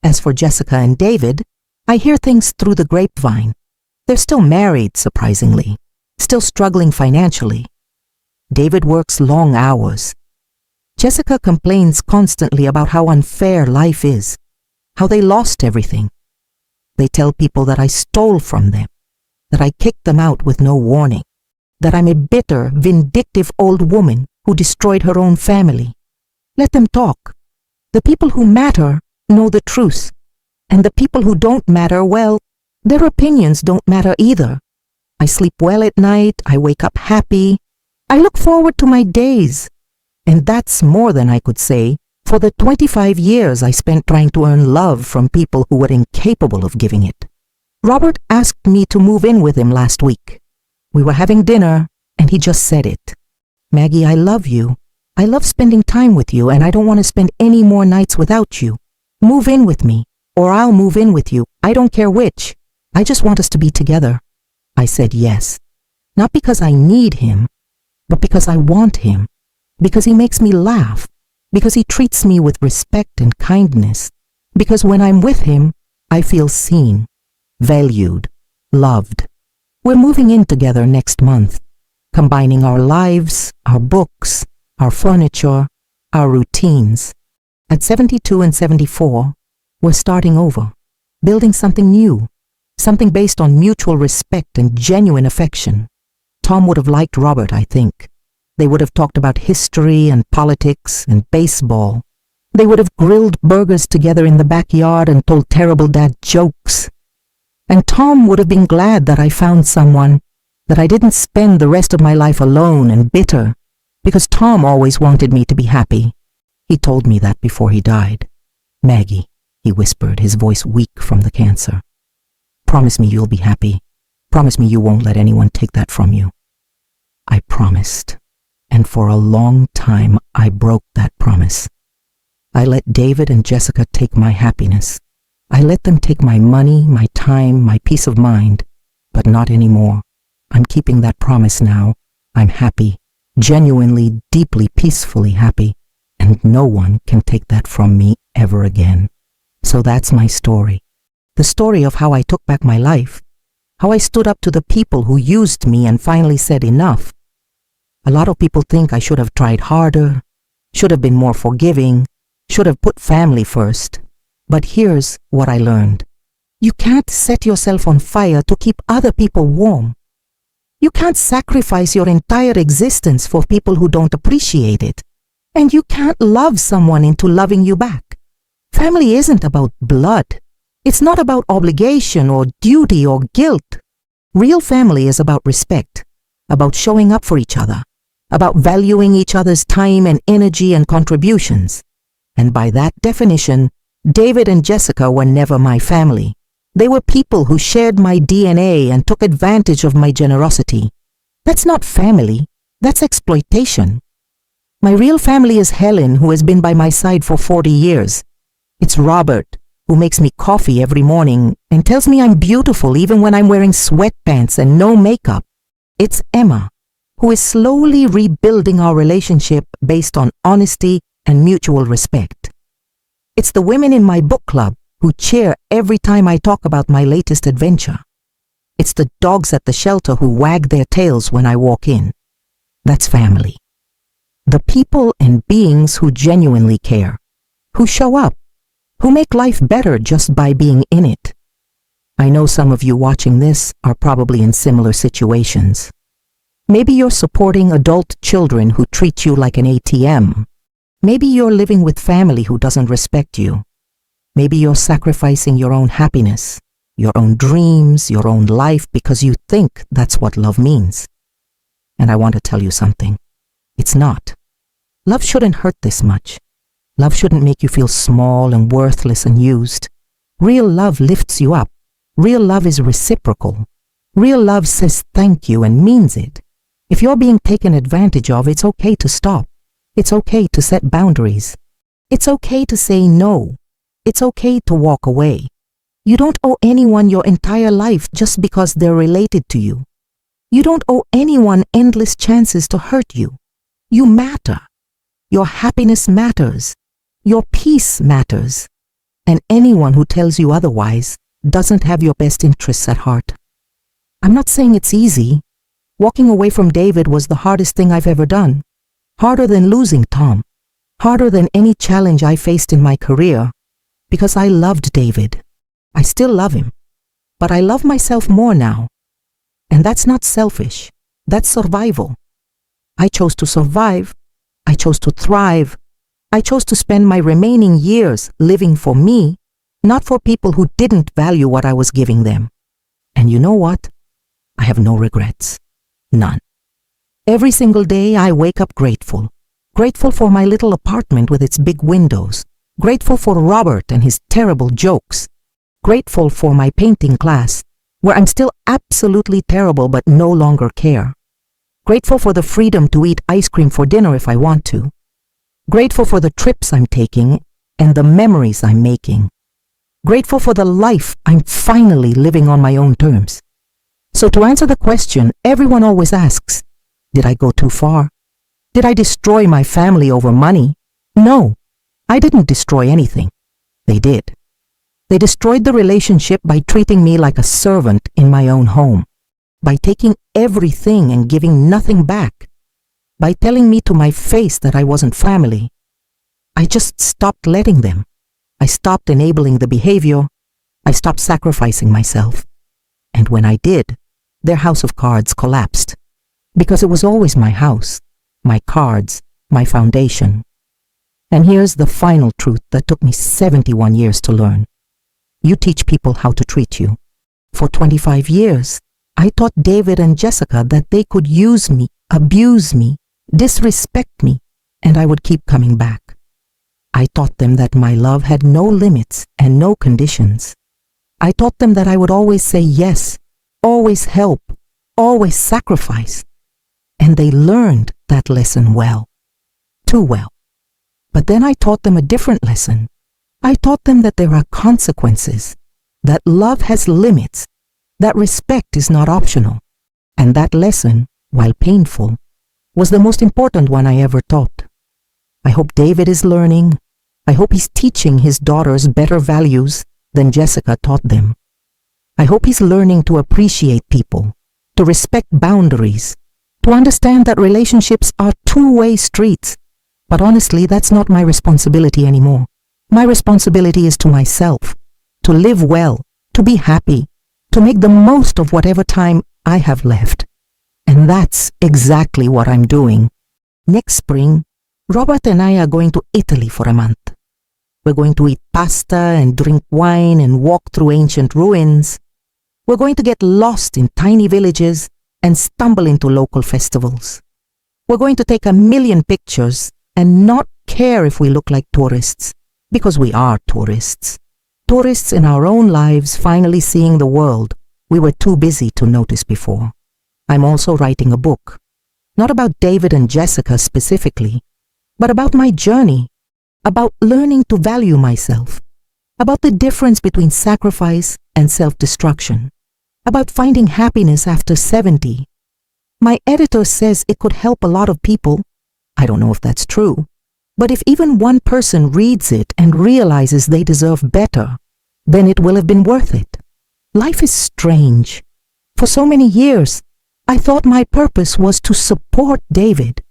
As for Jessica and David, I hear things through the grapevine. They're still married, surprisingly, still struggling financially. David works long hours. Jessica complains constantly about how unfair life is, how they lost everything. They tell people that I stole from them, that I kicked them out with no warning, that I'm a bitter, vindictive old woman who destroyed her own family. Let them talk. The people who matter know the truth. And the people who don't matter, well, their opinions don't matter either. I sleep well at night, I wake up happy, I look forward to my days. And that's more than I could say for the 25 years I spent trying to earn love from people who were incapable of giving it. Robert asked me to move in with him last week. We were having dinner, and he just said it. Maggie, I love you. I love spending time with you, and I don't want to spend any more nights without you. Move in with me, or I'll move in with you. I don't care which. I just want us to be together. I said yes. Not because I need him, but because I want him. Because he makes me laugh. Because he treats me with respect and kindness. Because when I'm with him, I feel seen, valued, loved. We're moving in together next month, combining our lives, our books, our furniture, our routines. At 72 and 74, we're starting over, building something new, something based on mutual respect and genuine affection. Tom would have liked Robert, I think. They would have talked about history and politics and baseball. They would have grilled burgers together in the backyard and told terrible dad jokes. And Tom would have been glad that I found someone, that I didn't spend the rest of my life alone and bitter, because Tom always wanted me to be happy. He told me that before he died. Maggie, he whispered, his voice weak from the cancer. Promise me you'll be happy. Promise me you won't let anyone take that from you. I promised, and for a long time I broke that promise. I let David and Jessica take my happiness. I let them take my money, my time, my peace of mind, but not anymore. I'm keeping that promise now. I'm happy, genuinely, deeply, peacefully happy, and no one can take that from me ever again. So that's my story. The story of how I took back my life, how I stood up to the people who used me and finally said enough. A lot of people think I should have tried harder, should have been more forgiving, should have put family first. But here's what I learned. You can't set yourself on fire to keep other people warm. You can't sacrifice your entire existence for people who don't appreciate it. And you can't love someone into loving you back. Family isn't about blood. It's not about obligation or duty or guilt. Real family is about respect, about showing up for each other, about valuing each other's time and energy and contributions. And by that definition, David and Jessica were never my family. They were people who shared my DNA and took advantage of my generosity. That's not family. That's exploitation. My real family is Helen, who has been by my side for 40 years. It's Robert, who makes me coffee every morning and tells me I'm beautiful even when I'm wearing sweatpants and no makeup. It's Emma, who is slowly rebuilding our relationship based on honesty and mutual respect. It's the women in my book club who cheer every time I talk about my latest adventure. It's the dogs at the shelter who wag their tails when I walk in. That's family. The people and beings who genuinely care, who show up, who make life better just by being in it. I know some of you watching this are probably in similar situations. Maybe you're supporting adult children who treat you like an ATM. Maybe you're living with family who doesn't respect you. Maybe you're sacrificing your own happiness, your own dreams, your own life because you think that's what love means. And I want to tell you something. It's not. Love shouldn't hurt this much. Love shouldn't make you feel small and worthless and used. Real love lifts you up. Real love is reciprocal. Real love says thank you and means it. If you're being taken advantage of, it's okay to stop. It's okay to set boundaries. It's okay to say no. It's okay to walk away. You don't owe anyone your entire life just because they're related to you. You don't owe anyone endless chances to hurt you. You matter. Your happiness matters. Your peace matters. And anyone who tells you otherwise doesn't have your best interests at heart. I'm not saying it's easy. Walking away from David was the hardest thing I've ever done. Harder than losing Tom. Harder than any challenge I faced in my career. Because I loved David. I still love him. But I love myself more now. And that's not selfish. That's survival. I chose to survive. I chose to thrive. I chose to spend my remaining years living for me, not for people who didn't value what I was giving them. And you know what? I have no regrets. None. Every single day I wake up grateful. Grateful for my little apartment with its big windows. Grateful for Robert and his terrible jokes. Grateful for my painting class, where I'm still absolutely terrible but no longer care. Grateful for the freedom to eat ice cream for dinner if I want to. Grateful for the trips I'm taking and the memories I'm making. Grateful for the life I'm finally living on my own terms. So to answer the question everyone always asks, did I go too far? Did I destroy my family over money? No, I didn't destroy anything. They did. They destroyed the relationship by treating me like a servant in my own home, by taking everything and giving nothing back, by telling me to my face that I wasn't family. I just stopped letting them. I stopped enabling the behavior. I stopped sacrificing myself. And when I did, their house of cards collapsed. Because it was always my house, my cards, my foundation. And here's the final truth that took me 71 years to learn. You teach people how to treat you. For 25 years, I taught David and Jessica that they could use me, abuse me, disrespect me, and I would keep coming back. I taught them that my love had no limits and no conditions. I taught them that I would always say yes, always help, always sacrifice. And they learned that lesson well, too well. But then I taught them a different lesson. I taught them that there are consequences, that love has limits, that respect is not optional. And that lesson, while painful, was the most important one I ever taught. I hope David is learning. I hope he's teaching his daughters better values than Jessica taught them. I hope he's learning to appreciate people, to respect boundaries, to understand that relationships are two-way streets. But honestly, that's not my responsibility anymore. My responsibility is to myself, to live well, to be happy, to make the most of whatever time I have left. And that's exactly what I'm doing. Next spring, Robert and I are going to Italy for a month. We're going to eat pasta and drink wine and walk through ancient ruins. We're going to get lost in tiny villages and stumble into local festivals. We're going to take 1,000,000 pictures and not care if we look like tourists, because we are tourists. Tourists in our own lives finally seeing the world we were too busy to notice before. I'm also writing a book, not about David and Jessica specifically, but about my journey, about learning to value myself, about the difference between sacrifice and self-destruction, about finding happiness after 70. My editor says it could help a lot of people. I don't know if that's true, but if even one person reads it and realizes they deserve better, then it will have been worth it. Life is strange. For so many years, I thought my purpose was to support David,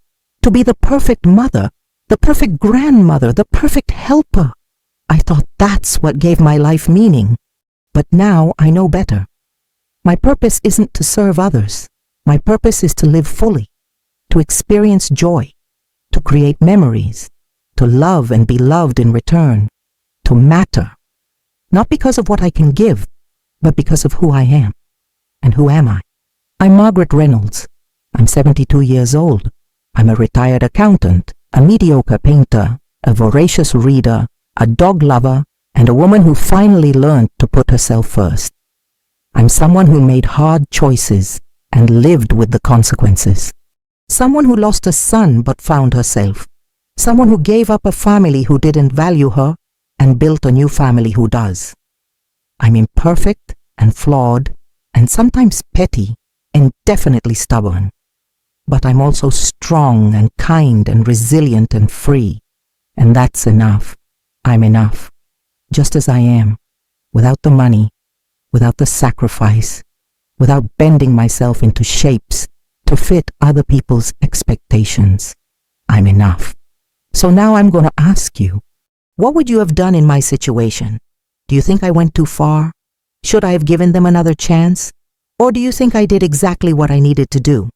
to be the perfect mother, the perfect grandmother, the perfect helper. I thought that's what gave my life meaning. But now I know better. My purpose isn't to serve others. My purpose is to live fully, to experience joy, to create memories, to love and be loved in return, to matter. Not because of what I can give, but because of who I am. And who am I? I'm Margaret Reynolds. I'm 72 years old. I'm a retired accountant, a mediocre painter, a voracious reader, a dog lover, and a woman who finally learned to put herself first. I'm someone who made hard choices and lived with the consequences. Someone who lost a son but found herself. Someone who gave up a family who didn't value her and built a new family who does. I'm imperfect and flawed and sometimes petty and definitely stubborn. But I'm also strong and kind and resilient and free. And that's enough. I'm enough. Just as I am. Without the money, without the sacrifice, without bending myself into shapes to fit other people's expectations. I'm enough. So now I'm going to ask you, what would you have done in my situation? Do you think I went too far? Should I have given them another chance? Or do you think I did exactly what I needed to do?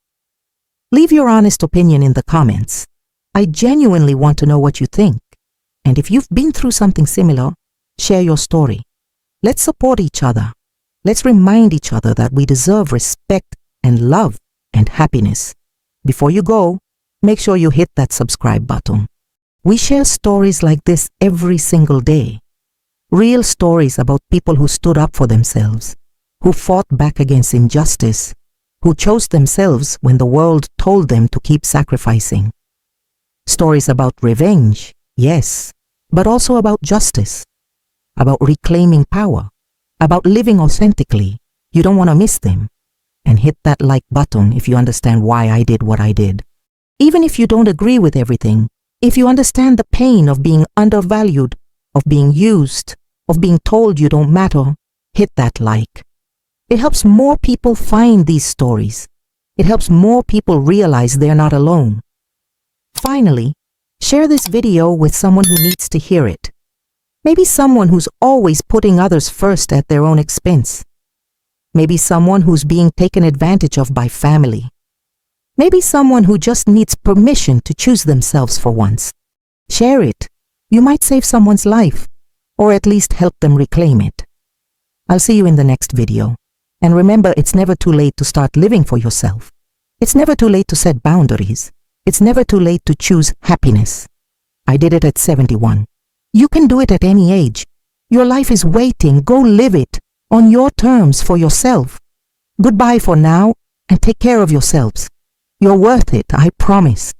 Leave your honest opinion in the comments. I genuinely want to know what you think. And if you've been through something similar, share your story. Let's support each other. Let's remind each other that we deserve respect and love and happiness. Before you go, make sure you hit that subscribe button. We share stories like this every single day. Real stories about people who stood up for themselves, who fought back against injustice, who chose themselves when the world told them to keep sacrificing. Stories about revenge, yes, but also about justice, about reclaiming power, about living authentically. You don't want to miss them. And hit that like button if you understand why I did what I did. Even if you don't agree with everything, if you understand the pain of being undervalued, of being used, of being told you don't matter, hit that like. It helps more people find these stories. It helps more people realize they're not alone. Finally, share this video with someone who needs to hear it. Maybe someone who's always putting others first at their own expense. Maybe someone who's being taken advantage of by family. Maybe someone who just needs permission to choose themselves for once. Share it. You might save someone's life, or at least help them reclaim it. I'll see you in the next video. And remember, it's never too late to start living for yourself. It's never too late to set boundaries. It's never too late to choose happiness. I did it at 71. You can do it at any age. Your life is waiting. Go live it on your terms for yourself. Goodbye for now, and take care of yourselves. You're worth it, I promise.